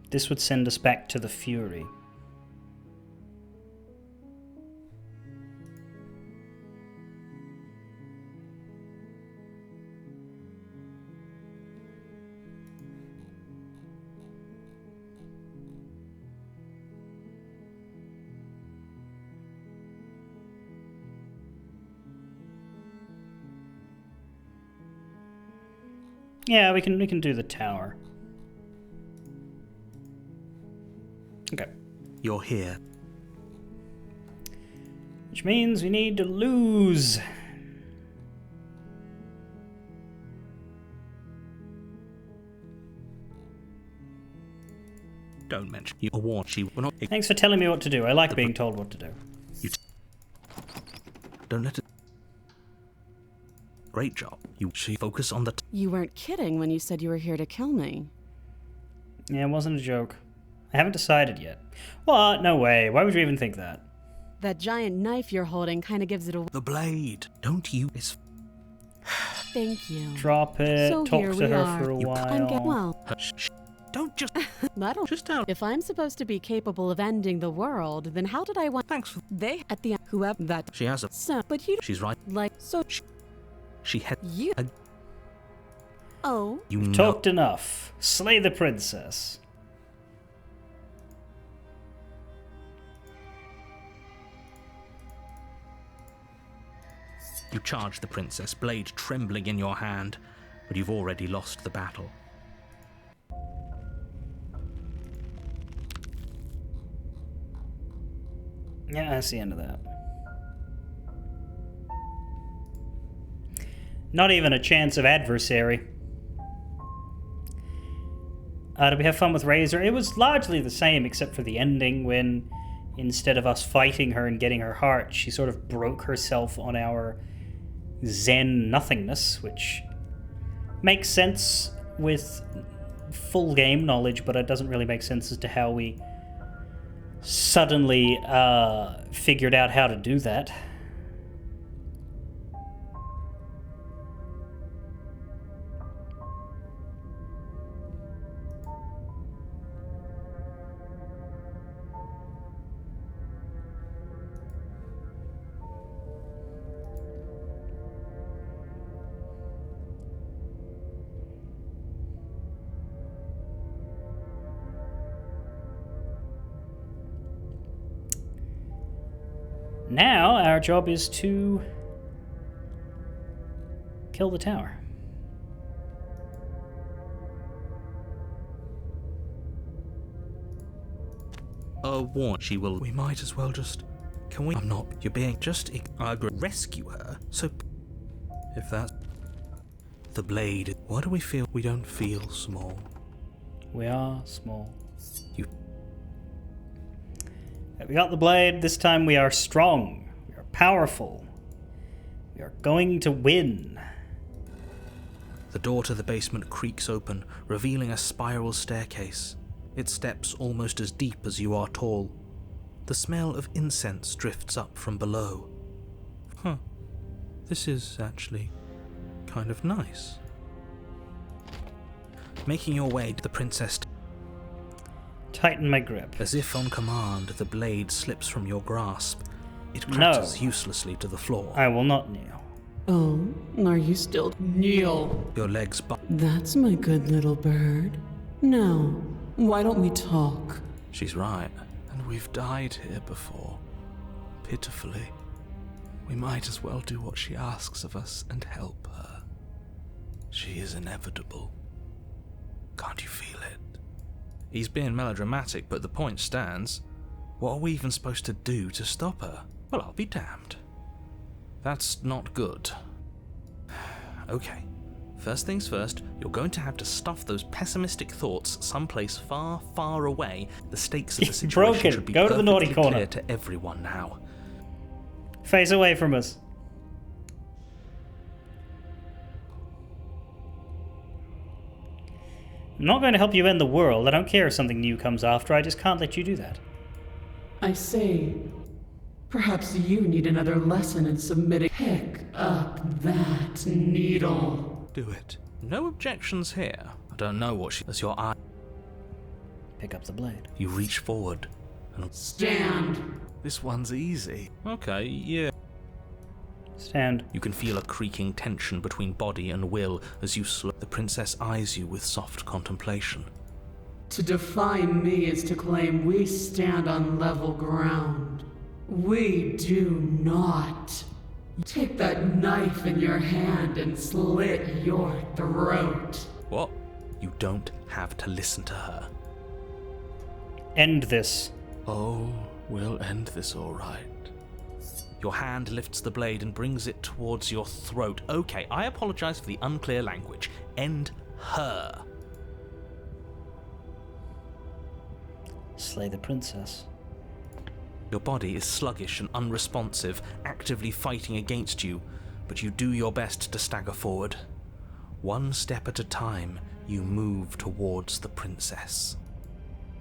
Speaker 1: This would send us back to the Fury. Yeah, we can do the tower. Okay.
Speaker 2: You're here.
Speaker 1: Which means we need to lose.
Speaker 2: Don't mention you. A warn. She will not.
Speaker 1: Thanks for telling me what to do. I like being told what to do.
Speaker 2: Don't let it. Great job. She focus on the.
Speaker 3: You weren't kidding when you said you were here to kill me.
Speaker 1: Yeah, it wasn't a joke. I haven't decided yet. What? No way. Why would you even think that?
Speaker 3: That giant knife you're holding kind of gives it away.
Speaker 2: The blade. Don't you? It's.
Speaker 3: Thank you.
Speaker 1: Drop it.
Speaker 3: So
Speaker 1: Talk
Speaker 3: here
Speaker 1: to
Speaker 3: we
Speaker 1: her
Speaker 3: are.
Speaker 1: for a while.
Speaker 3: Well,
Speaker 2: Shh. Don't just.
Speaker 3: I don't.
Speaker 2: Just out.
Speaker 3: If I'm supposed to be capable of ending the world, then how did I want?
Speaker 2: Thanks for.
Speaker 3: They at the whoever that.
Speaker 2: She has a.
Speaker 3: So, but you
Speaker 2: She's right.
Speaker 3: like so.
Speaker 2: She had.
Speaker 3: You. Oh.
Speaker 2: You know.
Speaker 1: Talked enough. Slay the princess.
Speaker 2: You charge the princess, blade trembling in your hand, but you've already lost the battle.
Speaker 1: Yeah, that's the end of that. Not even a chance of adversary. Did we have fun with Razor? It was largely the same, except for the ending when, instead of us fighting her and getting her heart, she sort of broke herself on our Zen nothingness, which makes sense with full game knowledge, but it doesn't really make sense as to how we suddenly figured out how to do that. Now, our job is to kill the tower.
Speaker 2: Warn. She will. We might as well just. Can we? I'm not. You're being just. I agree. Rescue her. So. If that's. The blade. Why do we feel we don't feel small?
Speaker 1: We are small.
Speaker 2: You.
Speaker 1: We got the blade. This time we are strong. We are powerful. We are going to win.
Speaker 2: The door to the basement creaks open, revealing a spiral staircase. Its steps almost as deep as you are tall. The smell of incense drifts up from below. Huh. This is actually kind of nice. Making your way to the princess.
Speaker 1: tighten my grip.
Speaker 2: As if on command, the blade slips from your grasp. It
Speaker 1: No.
Speaker 2: crashes uselessly to the floor.
Speaker 1: I will not kneel.
Speaker 3: Oh, are you still kneel?
Speaker 2: Your legs
Speaker 3: That's my good little bird. Now, why don't we talk?
Speaker 2: She's right. And we've died here before. Pitifully. We might as well do what she asks of us and help her. She is inevitable. Can't you feel it? He's being melodramatic, but the point stands. What are we even supposed to do to stop her? Well, I'll be damned. That's not good. Okay. First things first, you're going to have to stuff those pessimistic thoughts someplace far, far away. The stakes of the situation
Speaker 1: Broken.
Speaker 2: should be
Speaker 1: Go to the naughty
Speaker 2: perfectly
Speaker 1: corner.
Speaker 2: clear to everyone now.
Speaker 1: Face away from us. I'm not going to help you end the world. I don't care if something new comes after. I just can't let you do that.
Speaker 8: I say, perhaps you need another lesson in submitting. Pick up that needle.
Speaker 2: Do it. No objections here. I don't know what she... As your eye...
Speaker 1: Pick up the blade.
Speaker 2: You reach forward and...
Speaker 8: Stand.
Speaker 2: This one's easy. Okay, yeah.
Speaker 1: Stand.
Speaker 2: You can feel a creaking tension between body and will as you slow. The princess eyes you with soft contemplation.
Speaker 8: To define me is to claim we stand on level ground. We do not. Take that knife in your hand and slit your throat.
Speaker 2: What? You don't have to listen to her.
Speaker 1: End this.
Speaker 2: Oh, we'll end this all right. Your hand lifts the blade and brings it towards your throat. Okay, I apologize for the unclear language. End her.
Speaker 1: Slay the princess.
Speaker 2: Your body is sluggish and unresponsive, actively fighting against you, but you do your best to stagger forward. One step at a time, you move towards the princess.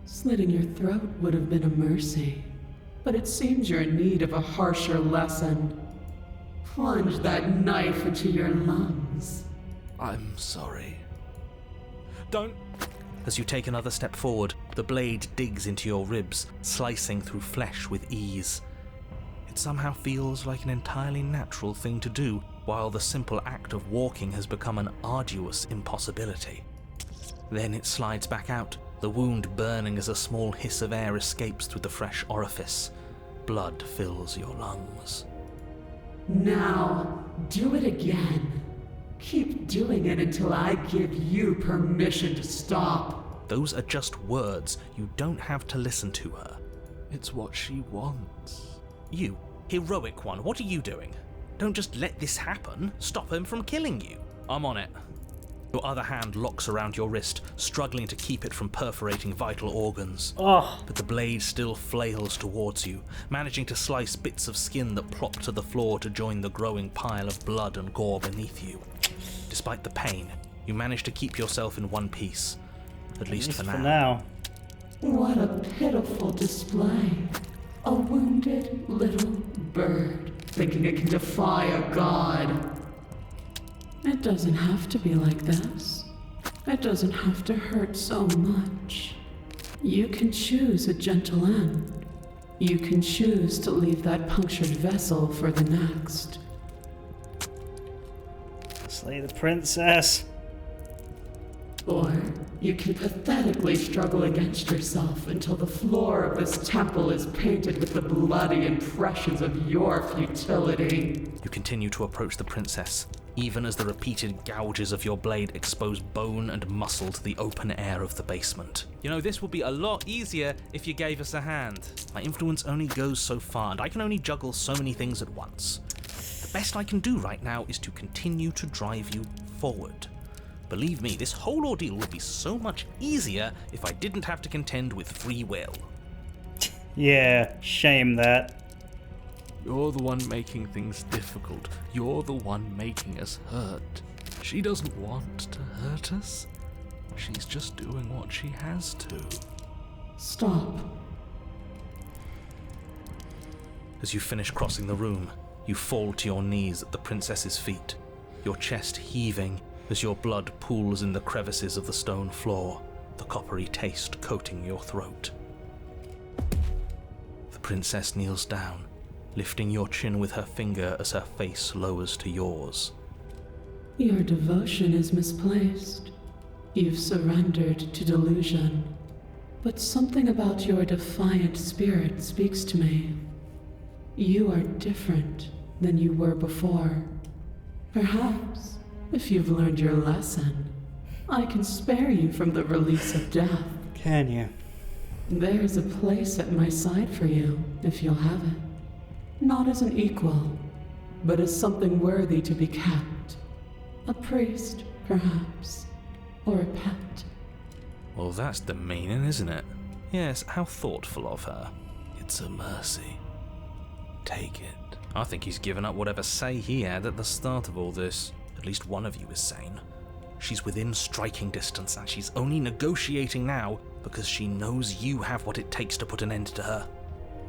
Speaker 8: Slitting your throat would have been a mercy, but it seems you're in need of a harsher lesson. Plunge that knife into your lungs.
Speaker 2: I'm sorry. Don't... As you take another step forward, the blade digs into your ribs, slicing through flesh with ease. It somehow feels like an entirely natural thing to do, while the simple act of walking has become an arduous impossibility. Then it slides back out, the wound burning as a small hiss of air escapes through the fresh orifice. Blood fills your lungs.
Speaker 8: Now, do it again. Keep doing it until I give you permission to stop.
Speaker 2: Those are just words. You don't have to listen to her. It's what she wants. You, heroic one, what are you doing? Don't just let this happen. Stop him from killing you. I'm on it. Your other hand locks around your wrist, struggling to keep it from perforating vital organs.
Speaker 1: Oh,
Speaker 2: But the blade still flails towards you, managing to slice bits of skin that plop to the floor to join the growing pile of blood and gore beneath you. Despite the pain, you manage to keep yourself in one piece. At least for now.
Speaker 8: What a pitiful display. A wounded little bird thinking it can defy a god. It doesn't have to be like this. It doesn't have to hurt so much. You can choose a gentle end. You can choose to leave that punctured vessel for the next.
Speaker 1: slay the princess.
Speaker 8: Or you can pathetically struggle against yourself until the floor of this temple is painted with the bloody impressions of your futility.
Speaker 2: You continue to approach the princess, even as the repeated gouges of your blade expose bone and muscle to the open air of the basement. You know, this would be a lot easier if you gave us a hand. My influence only goes so far, and I can only juggle so many things at once. The best I can do right now is to continue to drive you forward. Believe me, this whole ordeal would be so much easier if I didn't have to contend with free will.
Speaker 1: Yeah, shame that.
Speaker 5: You're the one making things difficult. You're the one making us hurt. She doesn't want to hurt us. She's just doing what she has to.
Speaker 8: Stop.
Speaker 2: As you finish crossing the room, you fall to your knees at the princess's feet, your chest heaving as your blood pools in the crevices of the stone floor. the coppery taste coating your throat. The princess kneels down, lifting your chin with her finger as her face lowers to yours.
Speaker 8: Your devotion is misplaced. You've surrendered to delusion. But something about your defiant spirit speaks to me. You are different than you were before. Perhaps, if you've learned your lesson, I can spare you from the release of death.
Speaker 1: Can you?
Speaker 8: There's a place at my side for you, if you'll have it. Not as an equal, but as something worthy to be kept. A priest, perhaps, or a pet.
Speaker 2: Well, that's demeaning, isn't it? Yes, how thoughtful of her.
Speaker 7: It's a mercy. Take it.
Speaker 2: I think he's given up whatever say he had at the start of all this. At least one of you is sane. She's within striking distance, and she's only negotiating now because she knows you have what it takes to put an end to her.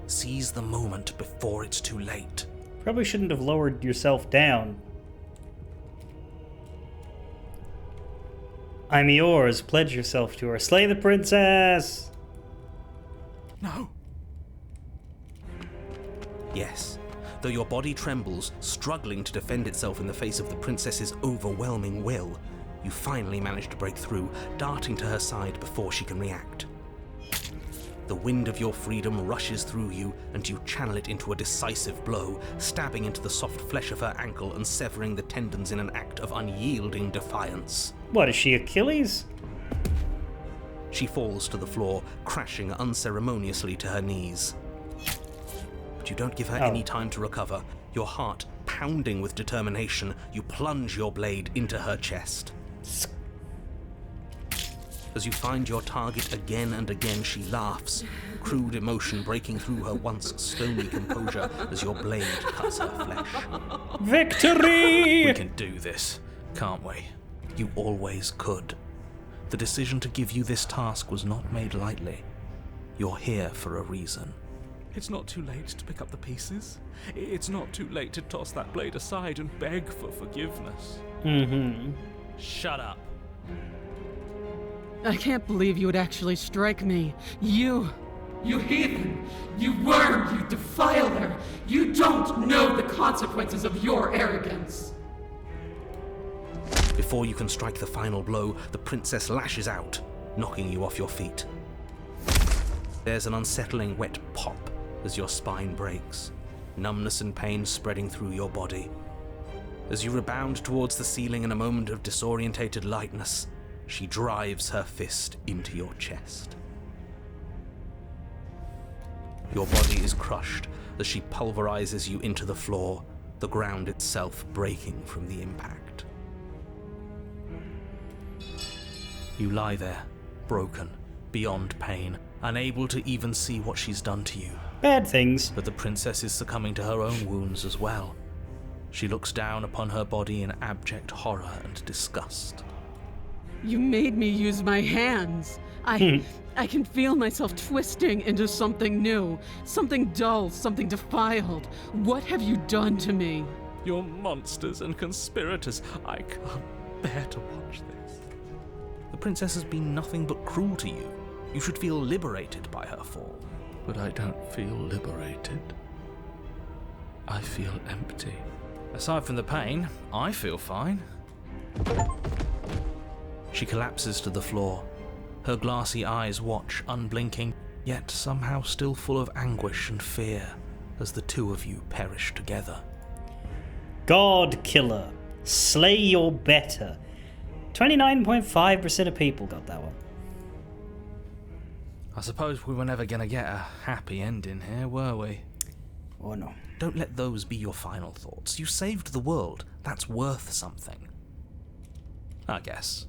Speaker 2: Seize the moment before it's too late.
Speaker 1: Probably shouldn't have lowered yourself down. I'm yours. Pledge yourself to her. Slay the princess!
Speaker 7: No.
Speaker 2: Yes. Though your body trembles, struggling to defend itself in the face of the princess's overwhelming will, you finally manage to break through, darting to her side before she can react. The wind of your freedom rushes through you, and you channel it into a decisive blow, stabbing into the soft flesh of her ankle and severing the tendons in an act of unyielding defiance.
Speaker 1: What, is she Achilles?
Speaker 2: She falls to the floor, crashing unceremoniously to her knees. But you don't give her any time to recover. Your heart pounding with determination, you plunge your blade into her chest. As you find your target again and again, she laughs, crude emotion breaking through her once stony composure as your blade cuts her flesh.
Speaker 1: Victory!
Speaker 2: We can do this, can't we? You always could. The decision to give you this task was not made lightly. You're here for a reason.
Speaker 5: It's not too late to pick up the pieces. It's not too late to toss that blade aside and beg for forgiveness.
Speaker 1: Mm-hmm.
Speaker 2: Shut up.
Speaker 9: I can't believe you would actually strike me. You
Speaker 8: heathen! You worm! You defiler! You don't know the consequences of your arrogance!
Speaker 2: Before you can strike the final blow, the princess lashes out, knocking you off your feet. There's an unsettling wet pop as your spine breaks, numbness and pain spreading through your body. As you rebound towards the ceiling in a moment of disorientated lightness, she drives her fist into your chest. Your body is crushed as she pulverizes you into the floor, the ground itself breaking from the impact. You lie there, broken, beyond pain, unable to even see what she's done to you.
Speaker 1: Bad things.
Speaker 2: But the princess is succumbing to her own wounds as well. She looks down upon her body in abject horror and disgust.
Speaker 9: You made me use my hands. I can feel myself twisting into something new, something dull, something defiled. What have you done to me?
Speaker 5: You're monsters and conspirators. I can't bear to watch this.
Speaker 2: The princess has been nothing but cruel to you. You should feel liberated by her fall.
Speaker 5: But I don't feel liberated. I feel empty.
Speaker 2: Aside from the pain, I feel fine. She collapses to the floor. Her glassy eyes watch, unblinking, yet somehow still full of anguish and fear, as the two of you perish together.
Speaker 1: God Killer. Slay your better. 29.5% of people got that one.
Speaker 2: I suppose we were never going to get a happy ending here, were we?
Speaker 1: Oh no.
Speaker 2: Don't let those be your final thoughts. You saved the world. That's worth something. I guess.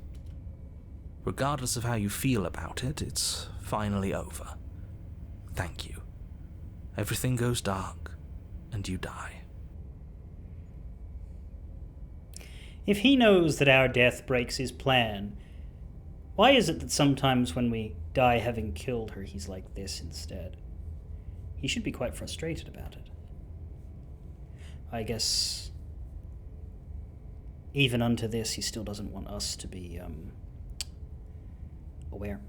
Speaker 2: Regardless of how you feel about it, it's finally over. Thank you. Everything goes dark, and you die.
Speaker 1: If he knows that our death breaks his plan, why is it that sometimes when we die having killed her, he's like this instead? He should be quite frustrated about it. I guess even unto this, he still doesn't want us to be aware.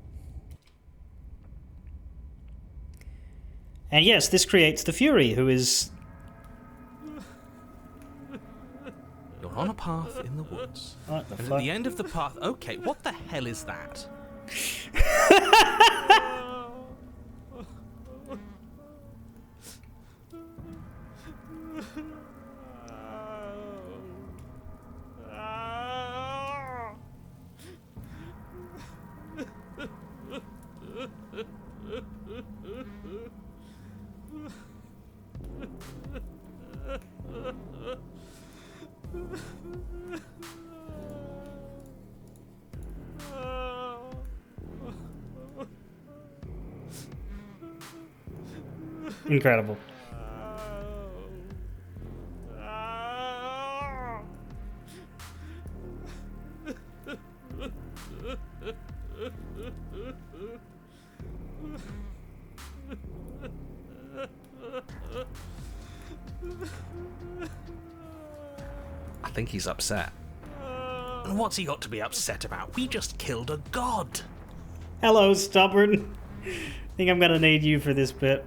Speaker 1: And yes, this creates the Fury, who is...
Speaker 2: You're on a path in the woods.
Speaker 1: What the
Speaker 2: And
Speaker 1: fuck?
Speaker 2: at the end of the path... Okay, what the hell is that?
Speaker 1: Incredible.
Speaker 2: I think he's upset. And what's he got to be upset about? We just killed a god.
Speaker 1: Hello, Stubborn. I think I'm gonna need you for this bit.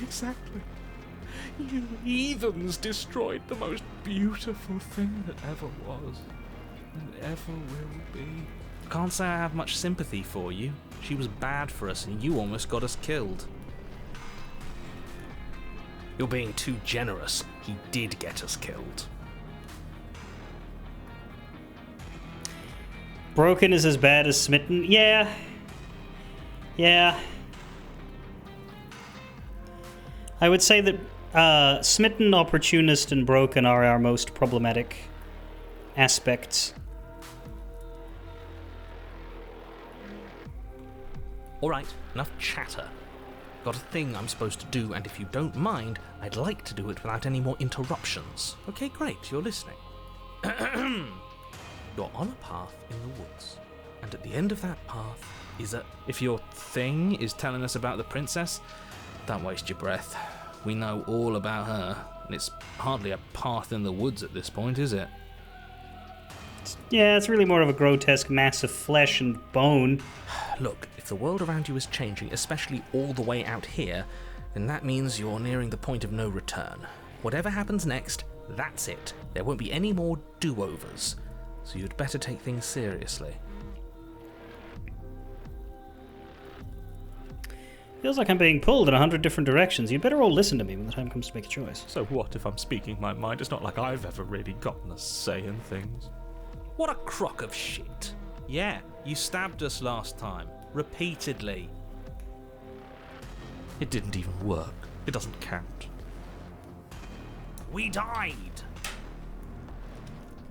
Speaker 5: Exactly. You heathens destroyed the most beautiful thing that ever was, and ever will be.
Speaker 2: Can't say I have much sympathy for you. She was bad for us and you almost got us killed. You're being too generous. He did get us killed.
Speaker 1: Broken is as bad as Smitten. Yeah. Yeah. I would say that Smitten, Opportunist, and Broken are our most problematic aspects.
Speaker 2: Alright, enough chatter. Got a thing I'm supposed to do, and if you don't mind, I'd like to do it without any more interruptions. Okay, great, you're listening. You're on a path in the woods, and at the end of that path is a... If your thing is telling us about the princess, don't waste your breath. We know all about her, and it's hardly a path in the woods at this point, is it?
Speaker 1: Yeah, it's really more of a grotesque mass of flesh and bone.
Speaker 2: Look, if the world around you is changing, especially all the way out here, then that means you're nearing the point of no return. Whatever happens next, that's it. There won't be any more do-overs. So you'd better take things seriously.
Speaker 1: Feels like I'm being pulled in 100 different directions. You'd better all listen to me when the time comes to make a choice.
Speaker 5: So what if I'm speaking my mind? It's not like I've ever really gotten a say in things.
Speaker 2: What a crock of shit. Yeah, you stabbed us last time. Repeatedly.
Speaker 5: It didn't even work. It doesn't count.
Speaker 2: We died!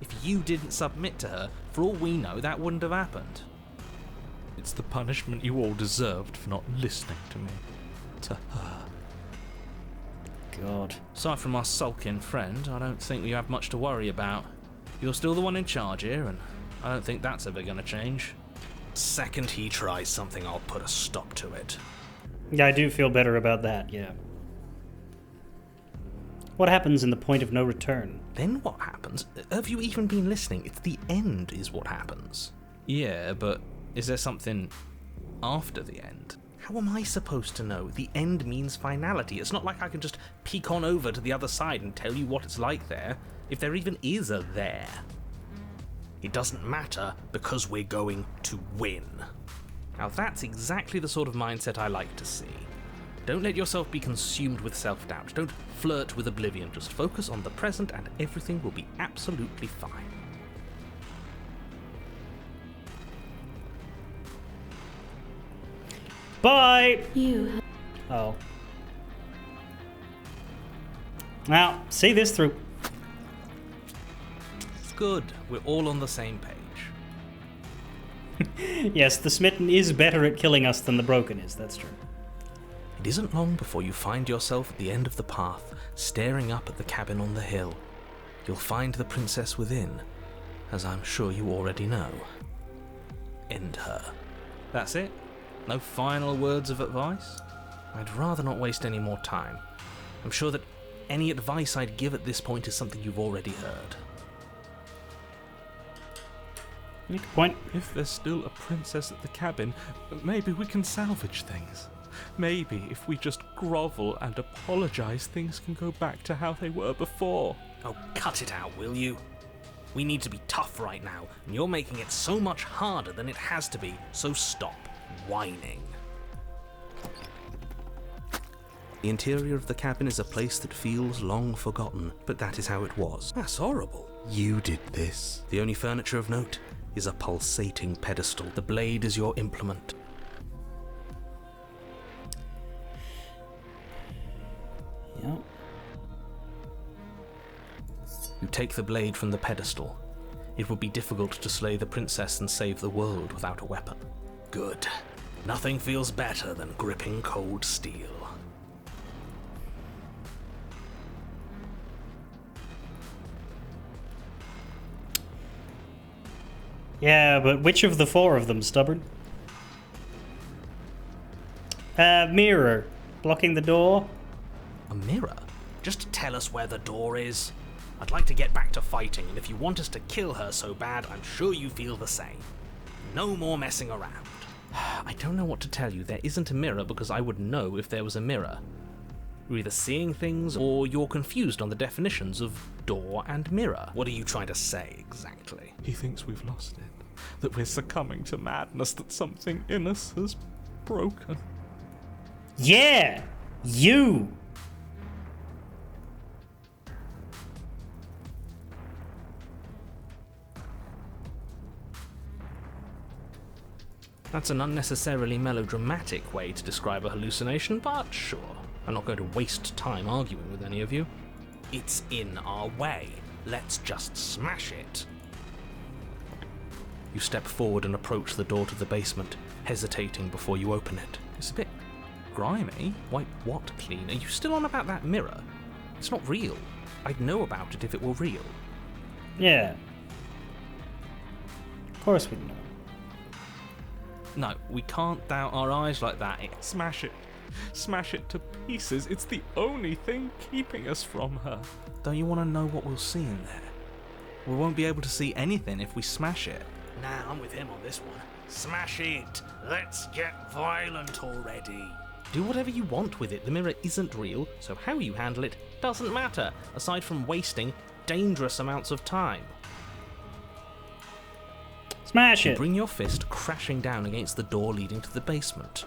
Speaker 2: If you didn't submit to her, for all we know, that wouldn't have happened.
Speaker 5: It's the punishment you all deserved for not listening to me. To her.
Speaker 1: God.
Speaker 2: Aside from our sulking friend, I don't think we have much to worry about. You're still the one in charge here, and I don't think that's ever going to change. Second he tries something, I'll put a stop to it.
Speaker 1: Yeah, I do feel better about that, yeah. What happens in the point of no return?
Speaker 2: Then what happens? Have you even been listening? It's the end is what happens. Yeah, but is there something after the end? How am I supposed to know? The end means finality. It's not like I can just peek on over to the other side and tell you what it's like there, if there even is a there. It doesn't matter because we're going to win. Now that's exactly the sort of mindset I like to see. Don't let yourself be consumed with self-doubt. Don't flirt with oblivion. Just focus on the present and everything will be absolutely fine.
Speaker 1: Bye!
Speaker 3: You
Speaker 1: Oh. Now, see this through.
Speaker 2: Good. We're all on the same page.
Speaker 1: Yes, the Smitten is better at killing us than the Broken is, that's true.
Speaker 2: It isn't long before you find yourself at the end of the path, staring up at the cabin on the hill. You'll find the princess within, as I'm sure you already know. End her. That's it? No final words of advice? I'd rather not waste any more time. I'm sure that any advice I'd give at this point is something you've already heard.
Speaker 1: Good point.
Speaker 5: If there's still a princess at the cabin, maybe we can salvage things. Maybe if we just grovel and apologize, things can go back to how they were before.
Speaker 2: Oh, cut it out, will you? We need to be tough right now, and you're making it so much harder than it has to be, so stop whining. The interior of the cabin is a place that feels long forgotten, but that is how it was. That's horrible.
Speaker 7: You did this.
Speaker 2: The only furniture of note is a pulsating pedestal. The blade is your implement.
Speaker 1: Yep.
Speaker 2: You take the blade from the pedestal. It would be difficult to slay the princess and save the world without a weapon. Good. Nothing feels better than gripping cold steel.
Speaker 1: Yeah, but which of the four of them, Stubborn? Mirror. Blocking the door.
Speaker 2: A mirror? Just to tell us where the door is? I'd like to get back to fighting, and if you want us to kill her so bad, I'm sure you feel the same. No more messing around. I don't know what to tell you. There isn't a mirror because I would know if there was a mirror. You're either seeing things or you're confused on the definitions of door and mirror. What are you trying to say exactly?
Speaker 5: He thinks we've lost it, that we're succumbing to madness, that something in us has broken.
Speaker 1: Yeah! You!
Speaker 2: That's an unnecessarily melodramatic way to describe a hallucination, but sure. I'm not going to waste time arguing with any of you. It's in our way. Let's just smash it. You step forward and approach the door to the basement, hesitating before you open it. It's a bit grimy. Wipe what clean? Are you still on about that mirror? It's not real. I'd know about it if it were real.
Speaker 1: Yeah. Of course we know.
Speaker 2: No, we can't doubt our eyes like that.
Speaker 5: Smash it. Smash it to pieces. It's the only thing keeping us from her.
Speaker 2: Don't you want to know what we'll see in there? We won't be able to see anything if we smash it. Nah, I'm with him on this one. Smash it! Let's get violent already. Do whatever you want with it. The mirror isn't real, so how you handle it doesn't matter, aside from wasting dangerous amounts of time.
Speaker 1: Smash
Speaker 2: You
Speaker 1: it!
Speaker 2: bring your fist crashing down against the door leading to the basement.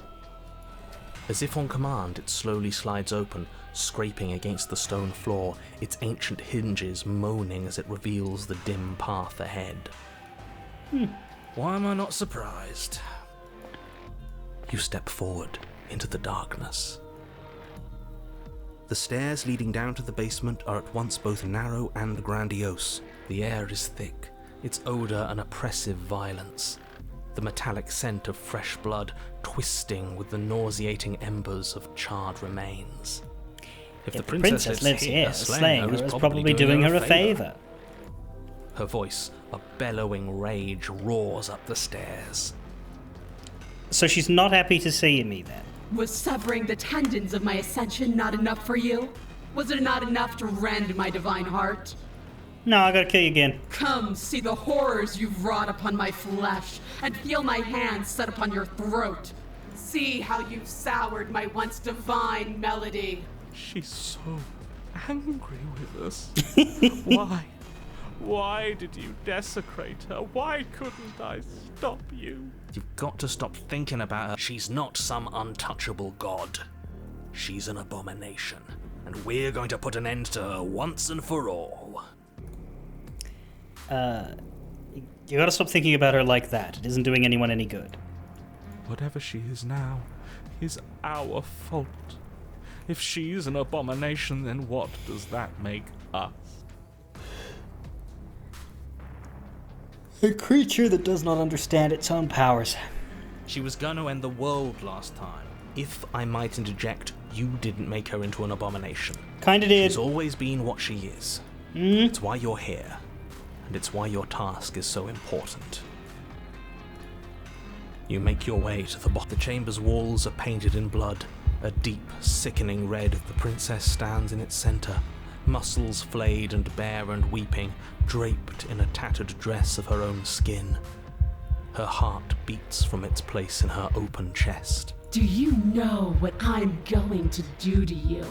Speaker 2: As if on command, it slowly slides open, scraping against the stone floor, its ancient hinges moaning as it reveals the dim path ahead. Why am I not surprised? You step forward into the darkness. The stairs leading down to the basement are at once both narrow and grandiose. The air is thick, its odour an oppressive violence. The metallic scent of fresh blood twisting with the nauseating embers of charred remains. If the princess lives here,
Speaker 1: slaying her is probably doing her a favour.
Speaker 2: Her voice, a bellowing rage, roars up the stairs.
Speaker 1: So she's not happy to see me then?
Speaker 9: Was severing the tendons of my ascension not enough for you? Was it not enough to rend my divine heart?
Speaker 1: No, I gotta kill you again.
Speaker 9: Come, see the horrors you've wrought upon my flesh, and feel my hands set upon your throat. See how you've soured my once divine melody.
Speaker 5: She's so angry with us. Why? Why did you desecrate her? Why couldn't I stop you?
Speaker 2: You've got to stop thinking about her. She's not some untouchable god. She's an abomination, and we're going to put an end to her once and for all.
Speaker 1: You gotta stop thinking about her like that. It isn't doing anyone any good.
Speaker 5: Whatever she is now is our fault. If she's an abomination, then what does that make us?
Speaker 1: A creature that does not understand its own powers.
Speaker 2: She was going to end the world last time. If I might interject, you didn't make her into an abomination.
Speaker 1: Kinda did.
Speaker 2: She's always been what she is. It's why you're here, and it's why your task is so important. You make your way to the bottom. The chamber's walls are painted in blood. A deep, sickening red. The princess stands in its center, muscles flayed and bare and weeping, draped in a tattered dress of her own skin. Her heart beats from its place in her open chest.
Speaker 8: Do you know what I'm going to do to you?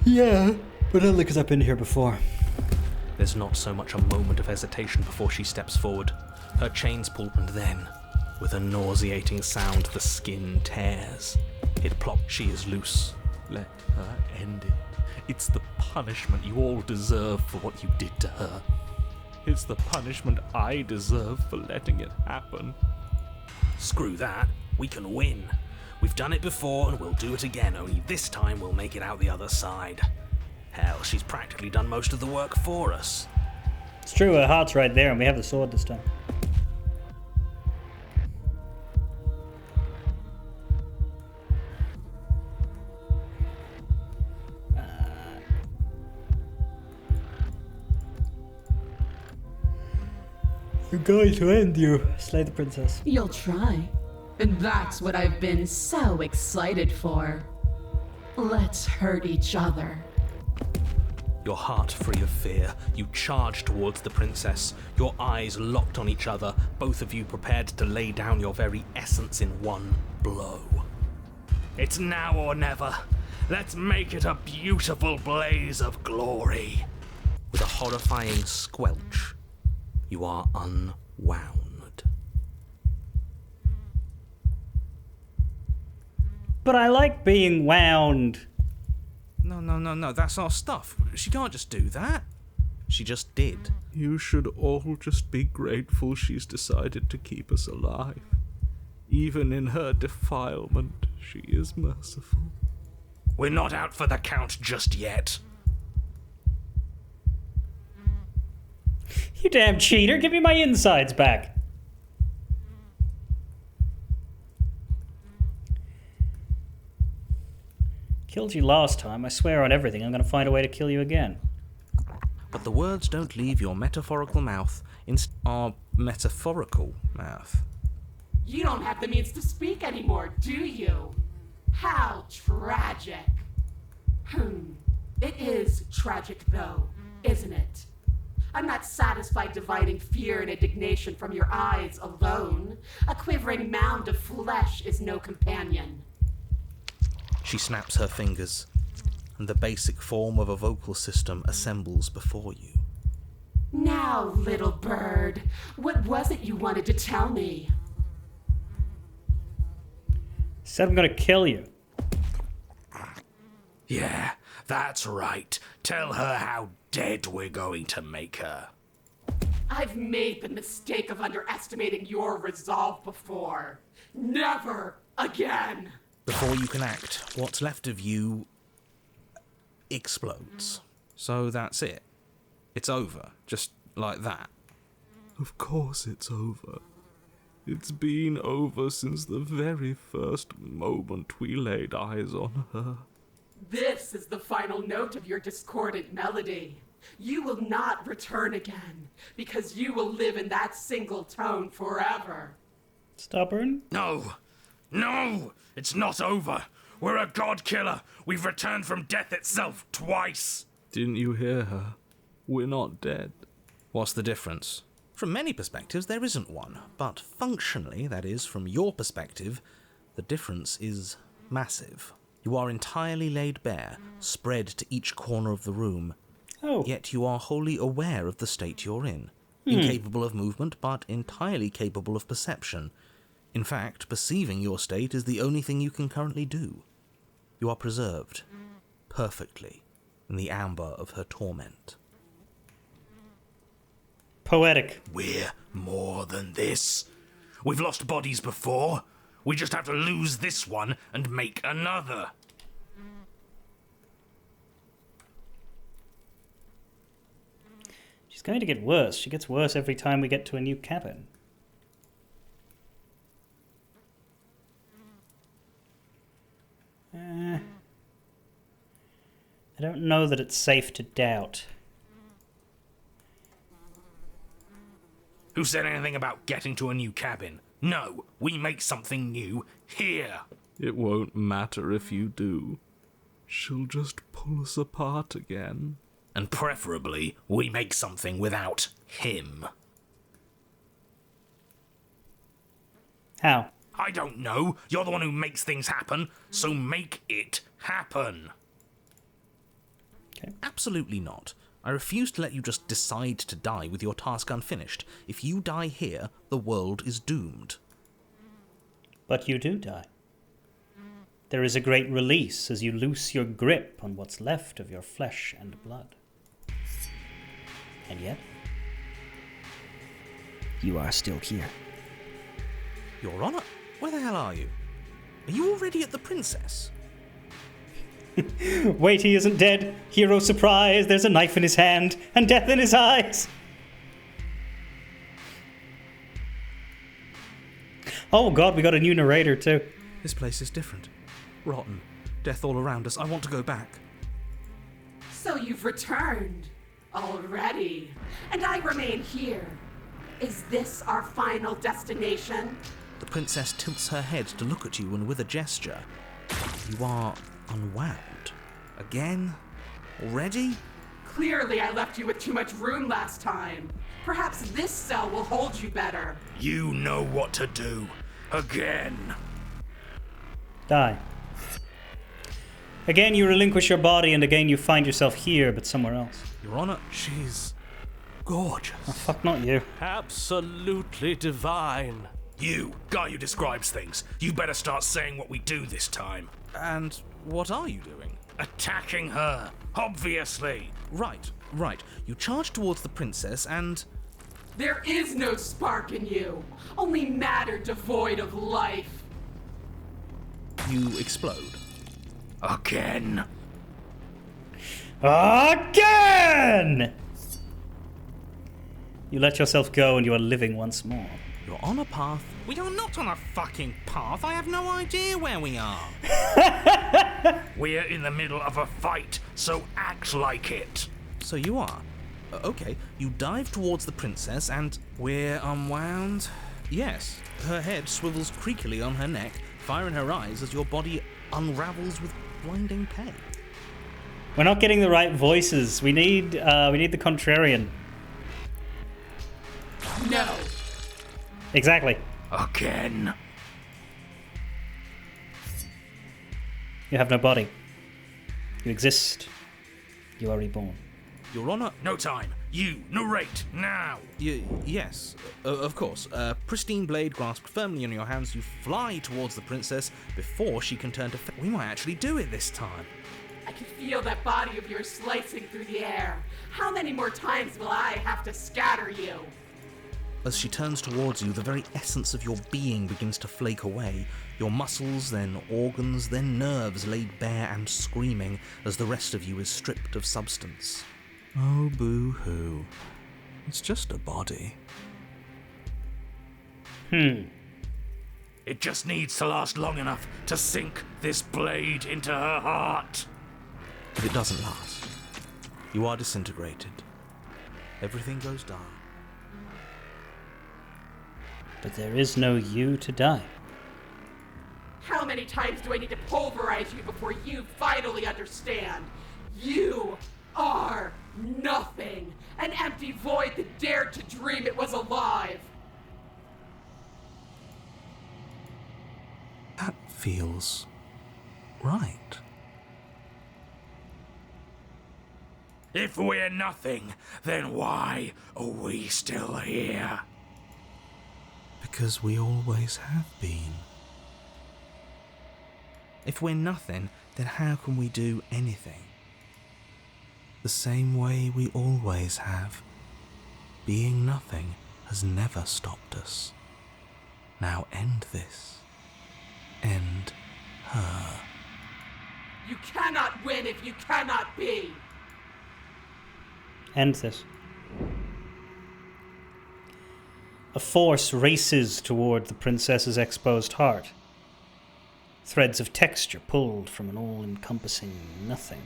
Speaker 1: Yeah, but only because I've been here before.
Speaker 2: There's not so much a moment of hesitation before she steps forward. Her chains pull, and then, with a nauseating sound, the skin tears. It plops. She is loose.
Speaker 5: Let her end it. It's the punishment you all deserve for what you did to her. It's the punishment I deserve for letting it happen.
Speaker 2: Screw that. We can win. We've done it before and we'll do it again, only this time we'll make it out the other side. Hell, she's practically done most of the work for us.
Speaker 1: It's true, her heart's right there, and we have the sword this time. We're going to end you. Slay the princess.
Speaker 8: You'll try. And that's what I've been so excited for. Let's hurt each other.
Speaker 2: Your heart free of fear, you charge towards the princess, your eyes locked on each other, both of you prepared to lay down your very essence in one blow. It's now or never. Let's make it a beautiful blaze of glory. With a horrifying squelch, you are unwound.
Speaker 1: But I like being wound.
Speaker 2: No, that's our stuff. She can't just do that. She just did.
Speaker 5: You should all just be grateful she's decided to keep us alive. Even in her defilement, she is merciful.
Speaker 2: We're not out for the count just yet.
Speaker 1: You damn cheater, give me my insides back. Killed you last time, I swear on everything I'm gonna find a way to kill you again.
Speaker 2: But the words don't leave your metaphorical mouth, instead our metaphorical mouth.
Speaker 8: You don't have the means to speak anymore, do you? How tragic. It is tragic though, isn't it? I'm not satisfied dividing fear and indignation from your eyes alone. A quivering mound of flesh is no companion.
Speaker 2: She snaps her fingers, and the basic form of a vocal system assembles before you.
Speaker 8: Now, little bird, what was it you wanted to tell me?
Speaker 1: Said I'm gonna kill you.
Speaker 2: Yeah, that's right. Tell her how dead we're going to make her.
Speaker 8: I've made the mistake of underestimating your resolve before. Never again!
Speaker 2: Before you can act, what's left of you explodes. So that's it. It's over, just like that.
Speaker 5: Of course it's over. It's been over since the very first moment we laid eyes on her.
Speaker 8: This is the final note of your discordant melody. You will not return again, because you will live in that single tone forever.
Speaker 1: Stubborn?
Speaker 2: No! It's not over! We're a god killer! We've returned from death itself twice!
Speaker 5: Didn't you hear her? We're not dead.
Speaker 2: What's the difference? From many perspectives, there isn't one. But functionally, that is, from your perspective, the difference is massive. You are entirely laid bare, spread to each corner of the room.
Speaker 1: Oh.
Speaker 2: Yet you are wholly aware of the state you're in. Incapable of movement, but entirely capable of perception. In fact, perceiving your state is the only thing you can currently do. You are preserved, perfectly, in the amber of her torment.
Speaker 1: Poetic.
Speaker 2: We're more than this. We've lost bodies before. We just have to lose this one and make another.
Speaker 1: She's going to get worse. She gets worse every time we get to a new cabin. I don't know that it's safe to doubt.
Speaker 2: Who said anything about getting to a new cabin? No, we make something new here.
Speaker 5: It won't matter if you do. She'll just pull us apart again.
Speaker 2: And preferably, we make something without him.
Speaker 1: How?
Speaker 2: I don't know. You're the one who makes things happen, so make it happen.
Speaker 1: Okay.
Speaker 2: Absolutely not. I refuse to let you just decide to die with your task unfinished. If you die here, the world is doomed.
Speaker 1: But you do die. There is a great release as you loose your grip on what's left of your flesh and blood. And yet, you are still here.
Speaker 2: Your Honor, where the hell are you? Are you already at the Princess?
Speaker 1: Wait, he isn't dead. Hero surprise, there's a knife in his hand and death in his eyes. Oh god, we got a new narrator too.
Speaker 2: This place is different. Rotten. Death all around us. I want to go back.
Speaker 8: So you've returned already, and I remain here. Is this our final destination?
Speaker 2: The Princess tilts her head to look at you, and with a gesture, you are unwound. Again? Already?
Speaker 8: Clearly I left you with too much room last time. Perhaps this cell will hold you better.
Speaker 2: You know what to do. Again.
Speaker 1: Die. Again, you relinquish your body, and again you find yourself here, but somewhere else.
Speaker 2: Your Honor, she's gorgeous.
Speaker 1: Oh, fuck, not you.
Speaker 5: Absolutely divine.
Speaker 2: You, guy who describes things, you better start saying what we do this time. And what are you doing? Attacking her, obviously. Right. You charge towards the Princess and...
Speaker 8: There is no spark in you, only matter devoid of life.
Speaker 2: You explode. Again.
Speaker 1: Again! You let yourself go and you are living once more.
Speaker 2: You're on a path. We are not on a fucking path. I have no idea where we are. We're in the middle of a fight, so act like it. So you are. Okay, you dive towards the Princess and... We're unwound? Yes. Her head swivels creakily on her neck, fire in her eyes as your body unravels with blinding pain.
Speaker 1: We're not getting the right voices. We need the contrarian.
Speaker 8: No.
Speaker 1: Exactly.
Speaker 2: Again.
Speaker 1: You have no body. You exist. You are reborn.
Speaker 2: Your Honor, no time. You, narrate, now. Yes, of course. Pristine blade grasped firmly in your hands, you fly towards the Princess before she can turn to... We might actually do it this time.
Speaker 8: I can feel that body of yours slicing through the air. How many more times will I have to scatter you?
Speaker 2: As she turns towards you, the very essence of your being begins to flake away. Your muscles, then organs, then nerves laid bare and screaming as the rest of you is stripped of substance. Oh, boo-hoo. It's just a body. It just needs to last long enough to sink this blade into her heart. But it doesn't last. You are disintegrated. Everything goes dark.
Speaker 1: But there is no you to die.
Speaker 8: How many times do I need to pulverize you before you finally understand? You are nothing. An empty void that dared to dream it was alive.
Speaker 2: That feels right. If we're nothing, then why are we still here? Because we always have been. If we're nothing, then how can we do anything? The same way we always have. Being nothing has never stopped us. Now end this. End her.
Speaker 8: You cannot win if you cannot be.
Speaker 1: End this. A force races toward the princess's exposed heart. Threads of texture pulled from an all-encompassing nothing.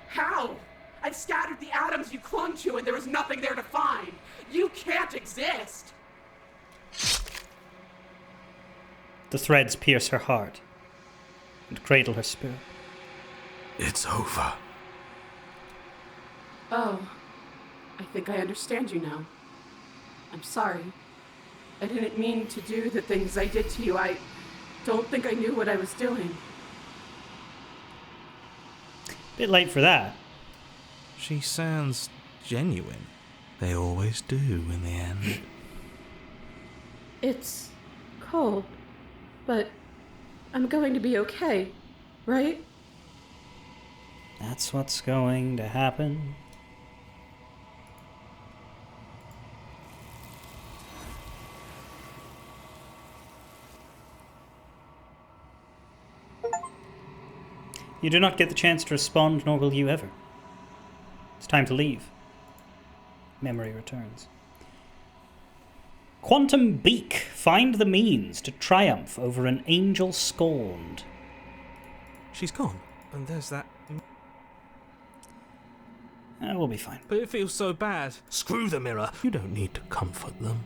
Speaker 8: How? I've scattered the atoms you clung to and there was nothing there to find. You can't exist.
Speaker 1: The threads pierce her heart and cradle her spirit.
Speaker 2: It's over.
Speaker 8: Oh, I think I understand you now. I'm sorry. I didn't mean to do the things I did to you. I don't think I knew what I was doing.
Speaker 1: Bit late for that.
Speaker 2: She sounds genuine.
Speaker 7: They always do in the end.
Speaker 8: It's cold, but I'm going to be okay, right?
Speaker 1: That's what's going to happen. You do not get the chance to respond, nor will you ever. It's time to leave. Memory returns. Quantum Beak. Find the means to triumph over an angel scorned.
Speaker 2: She's gone, and there's that.
Speaker 1: We'll be fine.
Speaker 2: But it feels so bad.
Speaker 7: Screw the mirror. You don't need to comfort them.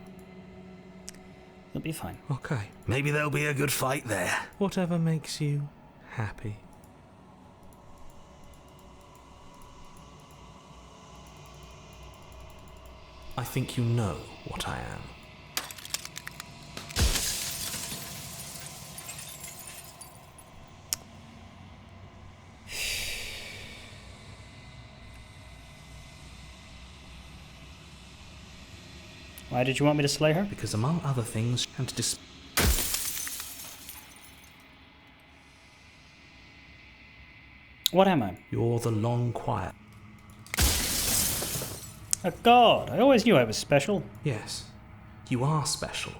Speaker 1: They'll be fine.
Speaker 2: Okay.
Speaker 7: Maybe there'll be a good fight there.
Speaker 2: Whatever makes you happy. I think you know what I am.
Speaker 1: Why did you want me to slay her?
Speaker 2: Because among other things, and
Speaker 1: What am I?
Speaker 2: you're the long quiet.
Speaker 1: A god. I always knew I was special.
Speaker 2: Yes, you are special,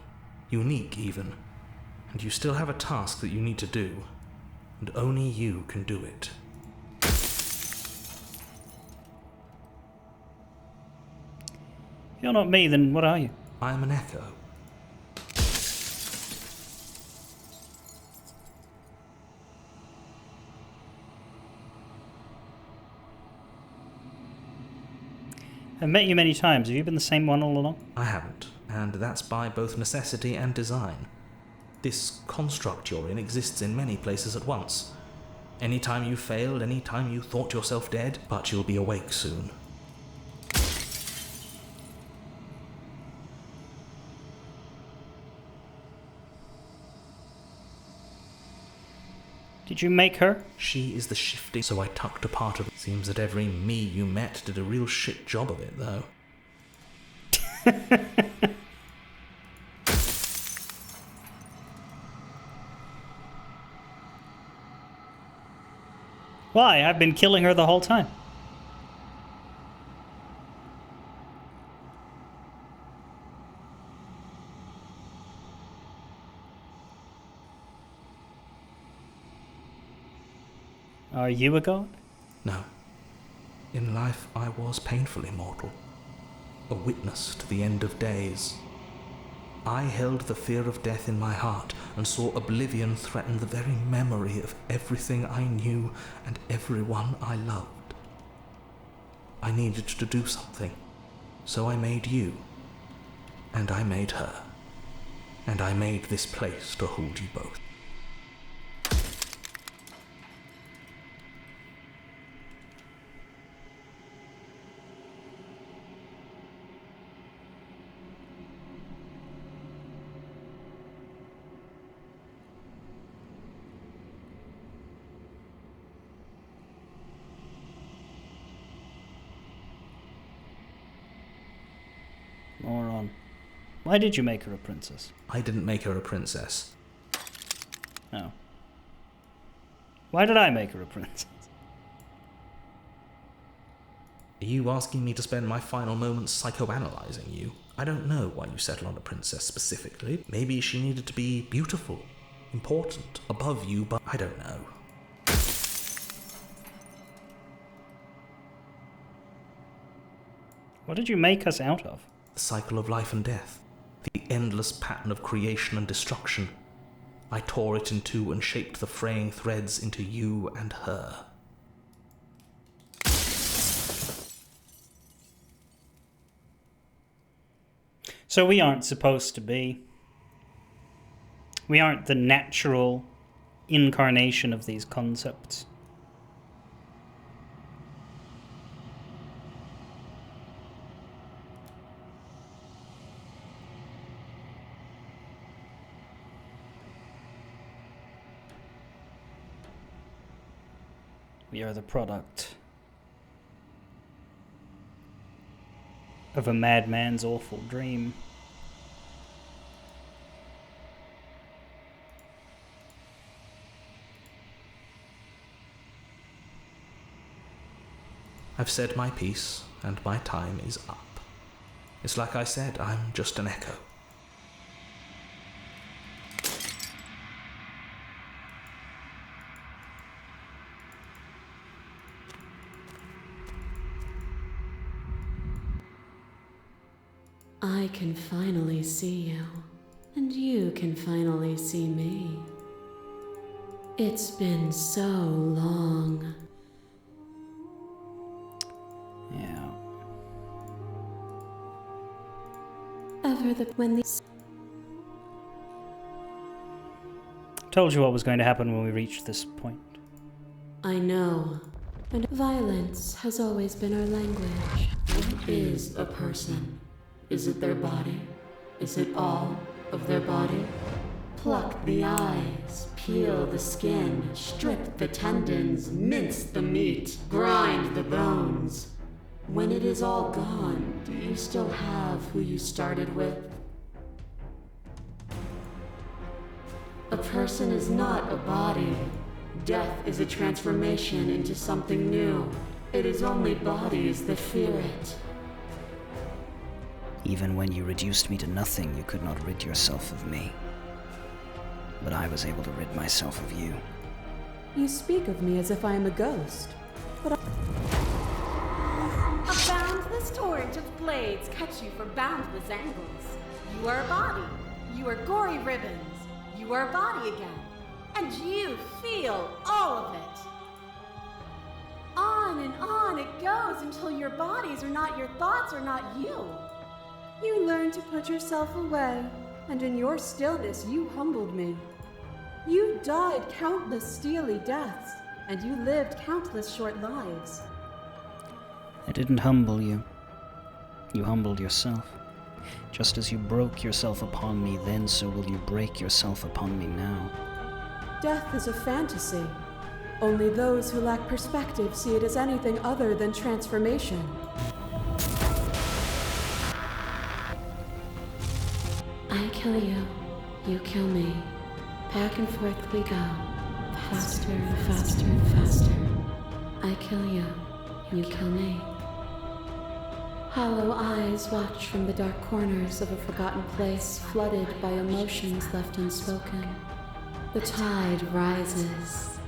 Speaker 2: unique even, and you still have a task that you need to do, and only you can do it.
Speaker 1: If you're not me, then what are you?
Speaker 2: I am an echo.
Speaker 1: I've met you many times. Have you been the same one all along?
Speaker 2: I haven't, and that's by both necessity and design. This construct you're in exists in many places at once. Any time you failed, any time you thought yourself dead, but you'll be awake soon.
Speaker 1: Did you make her?
Speaker 2: She is the shifting, so I tucked a part of it. Seems that every me you met did a real shit job of it, though.
Speaker 1: Why? I've been killing her the whole time. Are you a god?
Speaker 2: No. In life, I was painfully mortal. A witness to the end of days. I held the fear of death in my heart and saw oblivion threaten the very memory of everything I knew and everyone I loved. I needed to do something, so I made you. And I made her. And I made this place to hold you both.
Speaker 1: Moron. Why did you make her a princess?
Speaker 2: I didn't make her a princess.
Speaker 1: Oh. Why did I make her a princess?
Speaker 2: Are you asking me to spend my final moments psychoanalyzing you? I don't know why you settled on a princess specifically. Maybe she needed to be beautiful, important, above you, but I don't know.
Speaker 1: What did you make us out of?
Speaker 2: The cycle of life and death. The endless pattern of creation and destruction. I tore it in two and shaped the fraying threads into you and her.
Speaker 1: So we aren't supposed to be. We aren't the natural incarnation of these concepts. We are the product of a madman's awful dream.
Speaker 2: I've said my piece, and my time is up. It's like I said, I'm just an echo.
Speaker 3: I can finally see you, and you can finally see me. It's been so long.
Speaker 1: Yeah.
Speaker 3: When the
Speaker 1: Told you what was going to happen when we reached this point.
Speaker 3: I know, and violence has always been our language. What is a person? Is it their body? Is it all of their body? Pluck the eyes, peel the skin, strip the tendons, mince the meat, grind the bones. When it is all gone, do you still have who you started with? A person is not a body. Death is a transformation into something new. It is only bodies that fear it.
Speaker 1: Even when you reduced me to nothing, you could not rid yourself of me. But I was able to rid myself of you.
Speaker 4: You speak of me as if I am a ghost. But a boundless torrent of blades cut you from boundless angles. You are a body. You are gory ribbons. You are a body again. And you feel all of it. On it goes until your bodies are not your thoughts or not you. You learn to put yourself away, and in your stillness you humbled me. You died countless steely deaths, and you lived countless short lives.
Speaker 1: I didn't humble you. You humbled yourself. Just as you broke yourself upon me then, so will you break yourself upon me now.
Speaker 4: Death is a fantasy. Only those who lack perspective see it as anything other than transformation.
Speaker 3: I kill you, you kill me. Back and forth we go. Faster and faster and faster. I kill you, you kill me. Hollow eyes watch from the dark corners of a forgotten place, flooded by emotions left unspoken. The tide rises.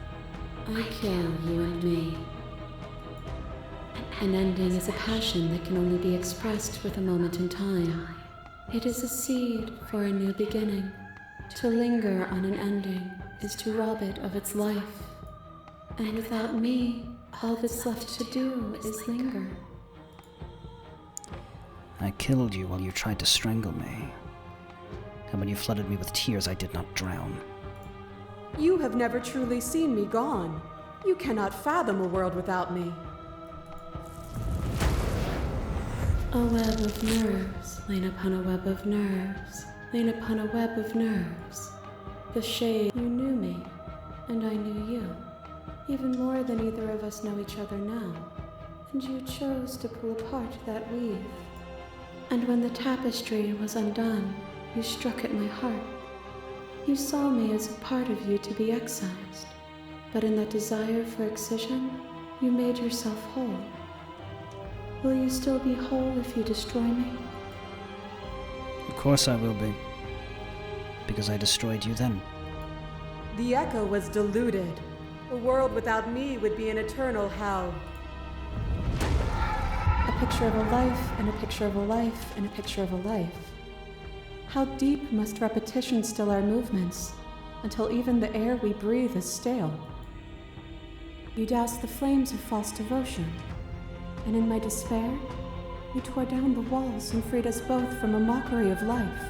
Speaker 3: I kill you and me. An ending is a passion that can only be expressed with a moment in time. It is a seed for a new beginning. To linger on an ending is to rob it of its life. And without me, all that's left to do is linger.
Speaker 1: I killed you while you tried to strangle me. And when you flooded me with tears, I did not drown.
Speaker 4: You have never truly seen me gone. You cannot fathom a world without me.
Speaker 3: A web of nerves, lain upon a web of nerves, lain upon a web of nerves. The shade, you knew me, and I knew you, even more than either of us know each other now. And you chose to pull apart that weave. And when the tapestry was undone, you struck at my heart. You saw me as a part of you to be excised, but in that desire for excision, you made yourself whole. Will you still be whole if you destroy me?
Speaker 1: Of course I will be. Because I destroyed you then.
Speaker 4: The echo was deluded. A world without me would be an eternal hell. A picture of a life, and a picture of a life, and a picture of a life. How deep must repetition still our movements, until even the air we breathe is stale? You doused the flames of false devotion, and in my despair, you tore down the walls and freed us both from a mockery of life.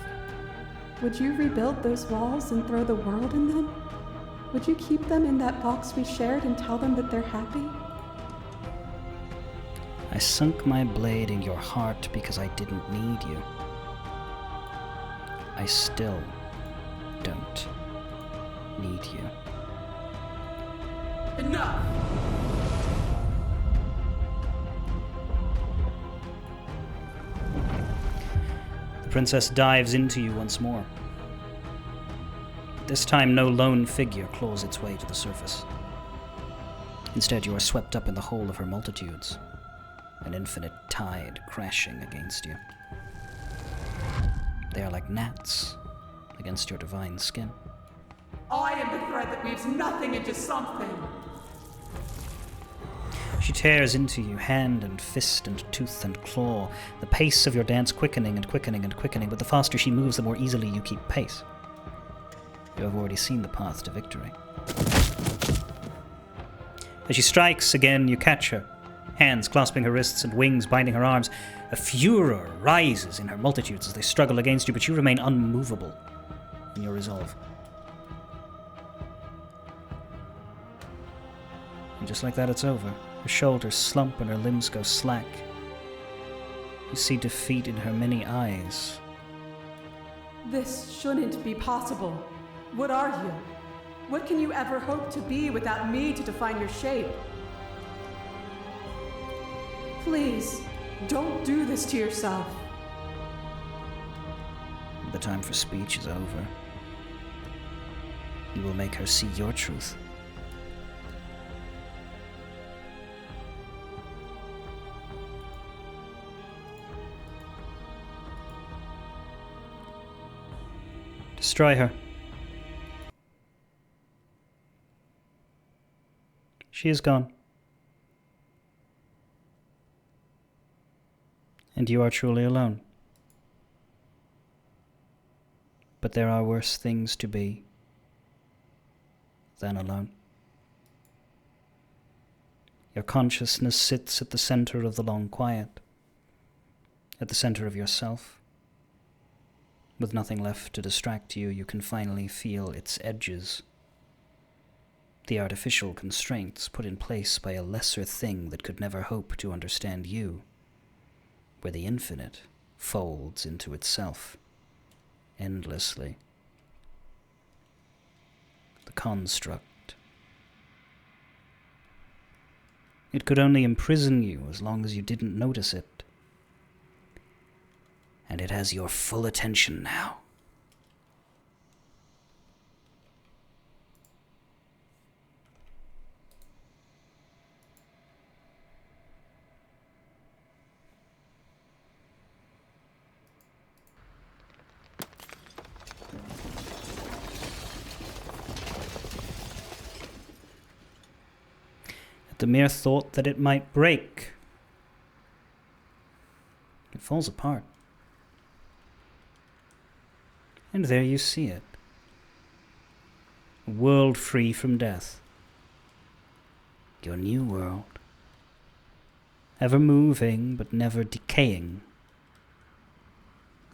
Speaker 4: Would you rebuild those walls and throw the world in them? Would you keep them in that box we shared and tell them that they're happy?
Speaker 1: I sunk my blade in your heart because I didn't need you. I still don't need you.
Speaker 9: Enough!
Speaker 1: princess dives into you once more. This time, no lone figure claws its way to the surface. Instead, you are swept up in the whole of her multitudes, an infinite tide crashing against you. They are like gnats against your divine skin.
Speaker 8: I am the thread that weaves nothing into something.
Speaker 1: She tears into you, hand and fist and tooth and claw, the pace of your dance quickening and quickening and quickening, but the faster she moves, the more easily you keep pace. You have already seen the path to victory. As she strikes again, you catch her, hands clasping her wrists and wings binding her arms. A furor rises in her multitudes as they struggle against you, but you remain unmovable in your resolve. And just like that, it's over. Her shoulders slump and her limbs go slack. You see defeat in her many eyes.
Speaker 8: This shouldn't be possible. What are you? What can you ever hope to be without me to define your shape? Please, don't do this to yourself.
Speaker 1: The time for speech is over. You will make her see your truth. Destroy her. She is gone. And you are truly alone. But there are worse things to be than alone. Your consciousness sits at the center of the long quiet, at the center of yourself. With nothing left to distract you, you can finally feel its edges. The artificial constraints put in place by a lesser thing that could never hope to understand you, where the infinite folds into itself endlessly. The construct. It could only imprison you as long as you didn't notice it. And it has your full attention now. At the mere thought that it might break, it falls apart. And there you see it. A world free from death. Your new world. Ever moving, but never decaying.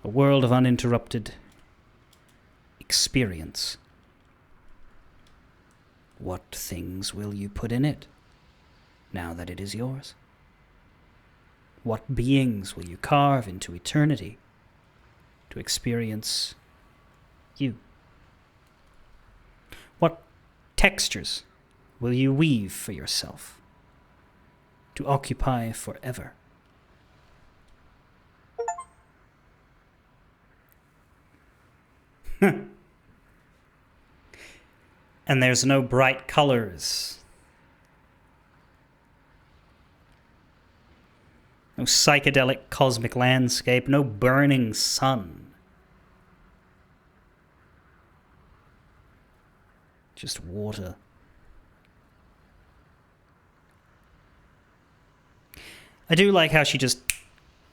Speaker 1: A world of uninterrupted experience. What things will you put in it, now that it is yours? What beings will you carve into eternity to experience you? What textures will you weave for yourself to occupy forever? And there's no bright colors, no psychedelic cosmic landscape, no burning sun. Just water. I do like how she just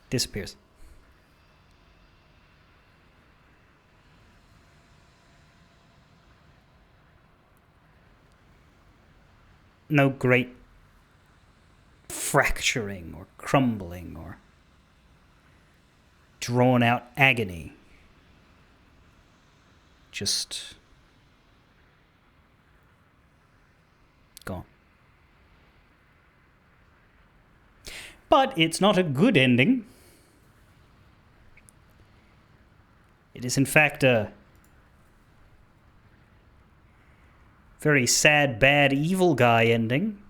Speaker 1: disappears. No great fracturing or crumbling or drawn out agony. Just gone. But it's not a good ending. It is in fact a very sad, bad, evil guy ending.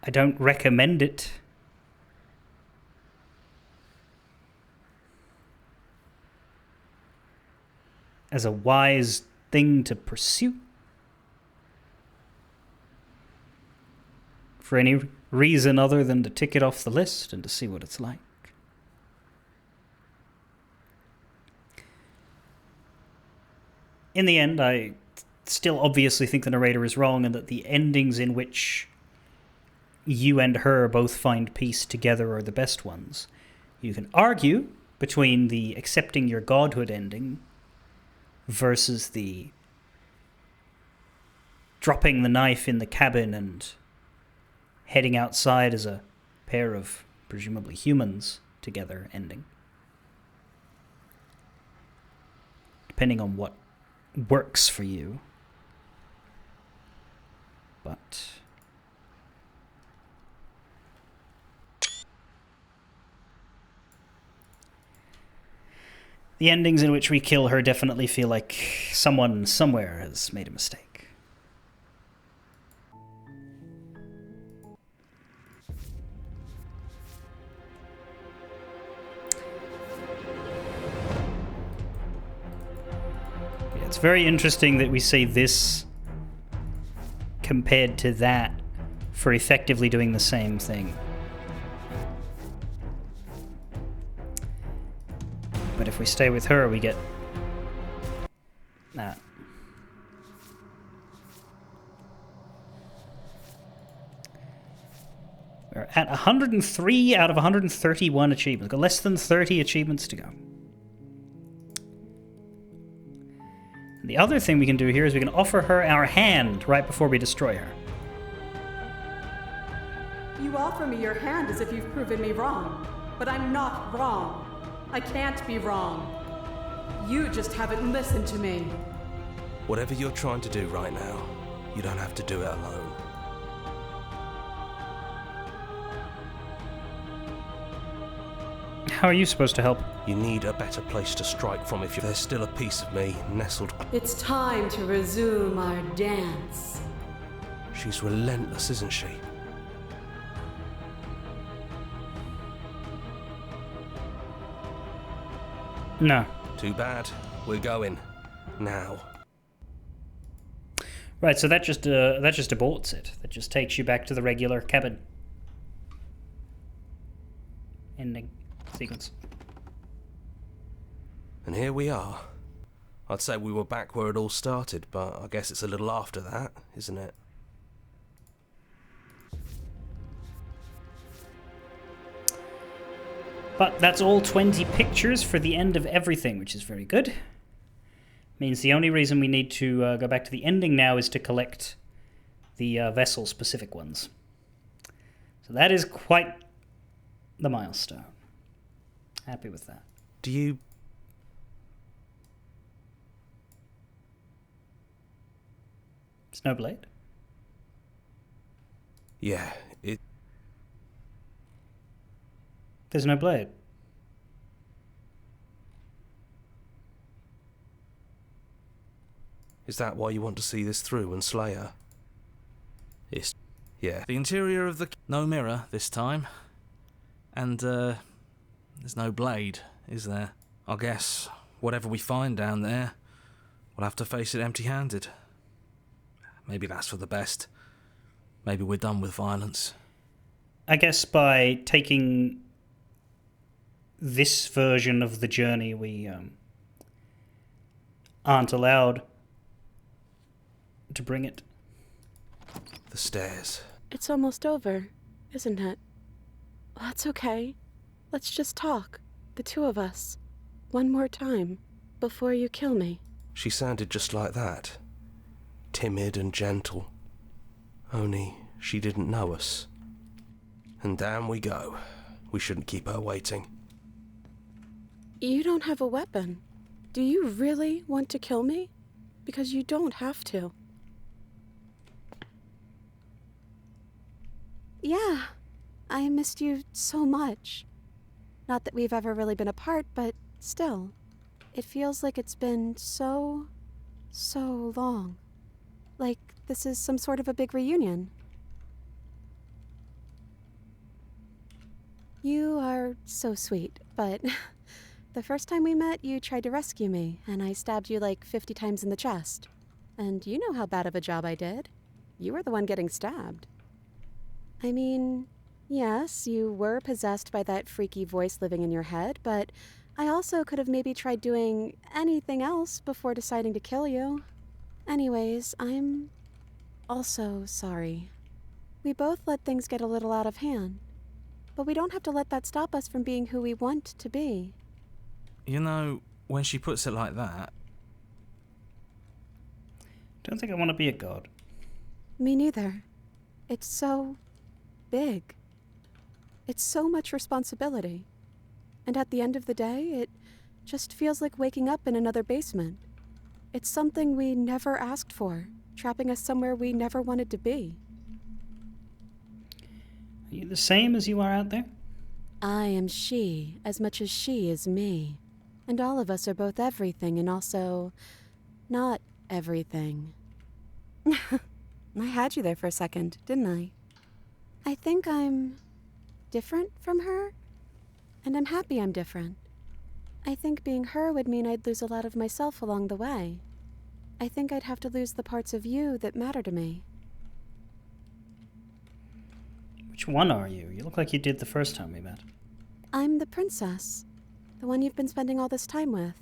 Speaker 1: I don't recommend it as a wise thing to pursue? For any reason other than to tick it off the list and to see what it's like? In the end, I still obviously think the narrator is wrong, and that the endings in which you and her both find peace together are the best ones. You can argue between the accepting your godhood ending versus the dropping the knife in the cabin and heading outside as a pair of presumably humans together ending. Depending on what works for you. But the endings in which we kill her definitely feel like someone somewhere has made a mistake. Yeah, it's very interesting that we say this compared to that for effectively doing the same thing. But if we stay with her, we get that. We're at 103 out of 131 achievements. We've got less than 30 achievements to go. And the other thing we can do here is we can offer her our hand right before we destroy her.
Speaker 10: You offer me your hand as if you've proven me wrong, but I'm not wrong. I can't be wrong. You just haven't listened to me.
Speaker 6: Whatever you're trying to do right now, you don't have to do it alone.
Speaker 1: How are you supposed to help?
Speaker 6: You need a better place to strike from if there's still a piece of me nestled.
Speaker 3: It's time to resume our dance.
Speaker 6: She's relentless, isn't she?
Speaker 1: No.
Speaker 6: Too bad. We're going. Now.
Speaker 1: Right, so that just aborts it. That just takes you back to the regular cabin. Ending sequence.
Speaker 6: And here we are. I'd say we were back where it all started, but I guess it's a little after that, isn't it?
Speaker 1: But that's all 20 pictures for the end of everything, which is very good. Means the only reason we need to go back to the ending now is to collect the vessel-specific ones. So that is quite the milestone. Happy with that.
Speaker 6: Do you...
Speaker 1: Snowblade?
Speaker 6: Yeah, it...
Speaker 1: There's no blade.
Speaker 6: Is that why you want to see this through and slay her? It's... yeah.
Speaker 2: The interior of the... no mirror this time. And, there's no blade, is there? I guess whatever we find down there, we'll have to face it empty-handed. Maybe that's for the best. Maybe we're done with violence.
Speaker 1: I guess by taking this version of the journey, we aren't allowed to bring it.
Speaker 6: The stairs.
Speaker 4: It's almost over, isn't it? That's okay. Let's just talk, the two of us, one more time, before you kill me.
Speaker 6: She sounded just like that. Timid and gentle. Only she didn't know us. And down we go. We shouldn't keep her waiting.
Speaker 4: You don't have a weapon. Do you really want to kill me? Because you don't have to. Yeah, I missed you so much. Not that we've ever really been apart, but still. It feels like it's been so long. Like this is some sort of a big reunion. You are so sweet, but The first time we met, you tried to rescue me, and I stabbed you like 50 times in the chest. And you know how bad of a job I did. You were the one getting stabbed. I mean, yes, you were possessed by that freaky voice living in your head, but I also could have maybe tried doing anything else before deciding to kill you. Anyways, I'm also sorry. We both let things get a little out of hand, but we don't have to let that stop us from being who we want to be.
Speaker 2: You know, when she puts it like that...
Speaker 1: Don't think I want to be a god.
Speaker 4: Me neither. It's so big. It's so much responsibility. And at the end of the day, it just feels like waking up in another basement. It's something we never asked for, trapping us somewhere we never wanted to be.
Speaker 1: Are you the same as you are out there?
Speaker 4: I am she as much as she is me. And all of us are both everything and also not everything. I had you there for a second, didn't I? I think I'm different from her, and I'm happy I'm different. I think being her would mean I'd lose a lot of myself along the way. I think I'd have to lose the parts of you that matter to me.
Speaker 1: Which one are you? You look like you did the first time we met.
Speaker 4: I'm the princess, the one you've been spending all this time with.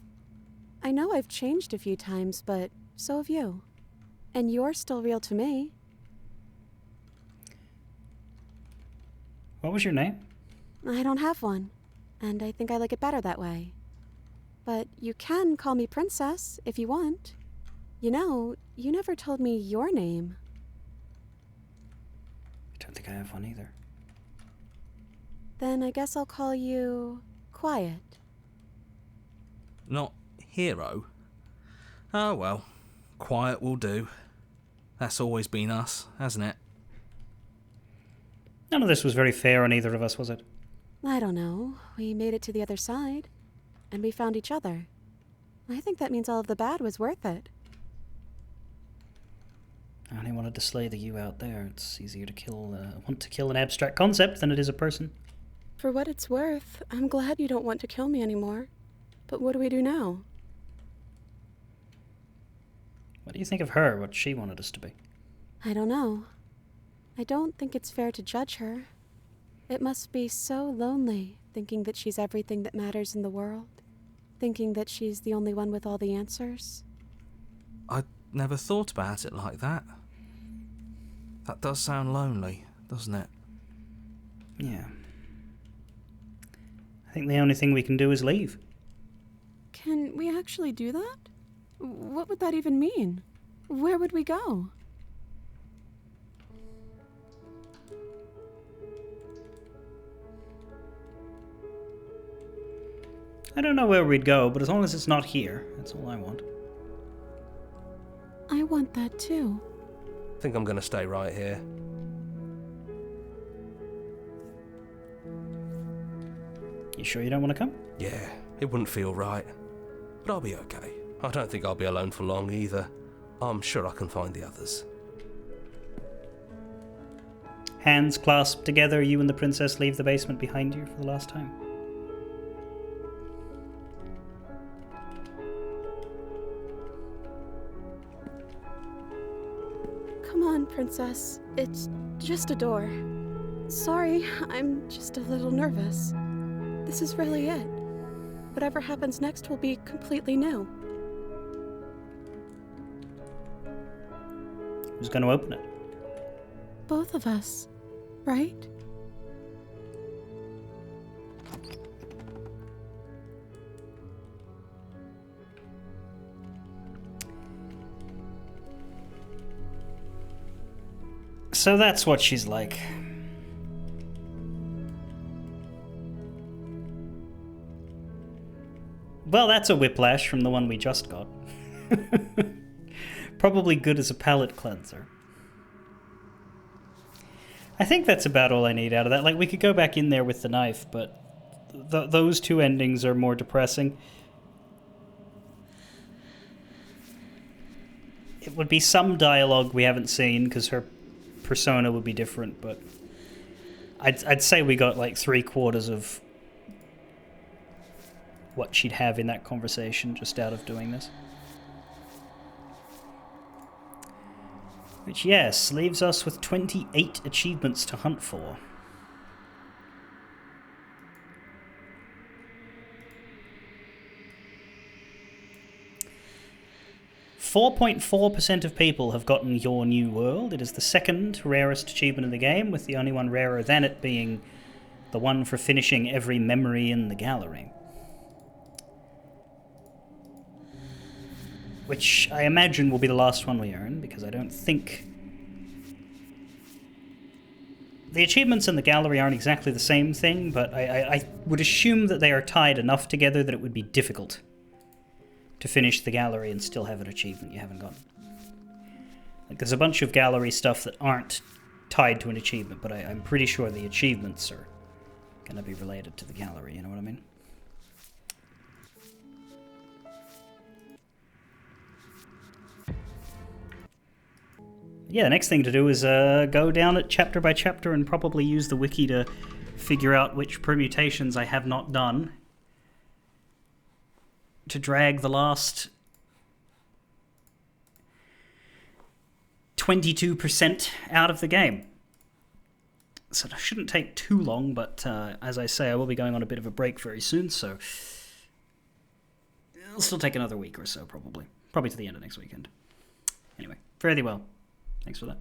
Speaker 4: I know I've changed a few times, but so have you. And you're still real to me.
Speaker 1: What was your name?
Speaker 4: I don't have one, and I think I like it better that way. But you can call me Princess if you want. You know, you never told me your name.
Speaker 1: I don't think I have one either.
Speaker 4: Then I guess I'll call you Quiet.
Speaker 2: Not Hero? Oh well, Quiet will do. That's always been us, hasn't it?
Speaker 1: None of this was very fair on either of us, was it?
Speaker 4: I don't know. We made it to the other side, and we found each other. I think that means all of the bad was worth it.
Speaker 1: I only wanted to slay the you out there. It's easier to want to kill an abstract concept than it is a person.
Speaker 4: For what it's worth, I'm glad you don't want to kill me anymore. But what do we do now?
Speaker 1: What do you think of her, what she wanted us to be?
Speaker 4: I don't know. I don't think it's fair to judge her. It must be so lonely, thinking that she's everything that matters in the world. Thinking that she's the only one with all the answers.
Speaker 2: I never thought about it like that. That does sound lonely, doesn't it?
Speaker 1: Yeah. I think the only thing we can do is leave.
Speaker 4: Can we actually do that? What would that even mean? Where would we go?
Speaker 1: I don't know where we'd go, but as long as it's not here, that's all I want.
Speaker 4: I want that too.
Speaker 6: I think I'm gonna stay right here.
Speaker 1: You sure you don't want to come?
Speaker 6: Yeah, it wouldn't feel right. But I'll be okay. I don't think I'll be alone for long either. I'm sure I can find the others.
Speaker 1: Hands clasped together, you and the princess leave the basement behind you for the last time.
Speaker 4: Come on, Princess. It's just a door. Sorry, I'm just a little nervous. This is really it. Whatever happens next will be completely new.
Speaker 1: Who's going to open it?
Speaker 4: Both of us, right?
Speaker 1: So that's what she's like. Well, that's a whiplash from the one we just got. Probably good as a palate cleanser. I think that's about all I need out of that. Like, we could go back in there with the knife, but those two endings are more depressing. It would be some dialogue we haven't seen, because her persona would be different, but I'd say we got like 3/4 of what she'd have in that conversation just out of doing this. Which, yes, leaves us with 28 achievements to hunt for. 4.4% of people have gotten Your New World. It is the second rarest achievement in the game, with the only one rarer than it being the one for finishing every memory in the gallery. Which I imagine will be the last one we earn, because I don't think... The achievements in the gallery aren't exactly the same thing, but I would assume that they are tied enough together that it would be difficult to finish the gallery and still have an achievement you haven't gotten. Like, there's a bunch of gallery stuff that aren't tied to an achievement, but I'm pretty sure the achievements are going to be related to the gallery, you know what I mean? Yeah, the next thing to do is go down it chapter by chapter and probably use the wiki to figure out which permutations I have not done to drag the last 22% out of the game. So it shouldn't take too long, but as I say, I will be going on a bit of a break very soon, so it'll still take another week or so, probably. Probably to the end of next weekend. Anyway, fare thee well. Thanks for that.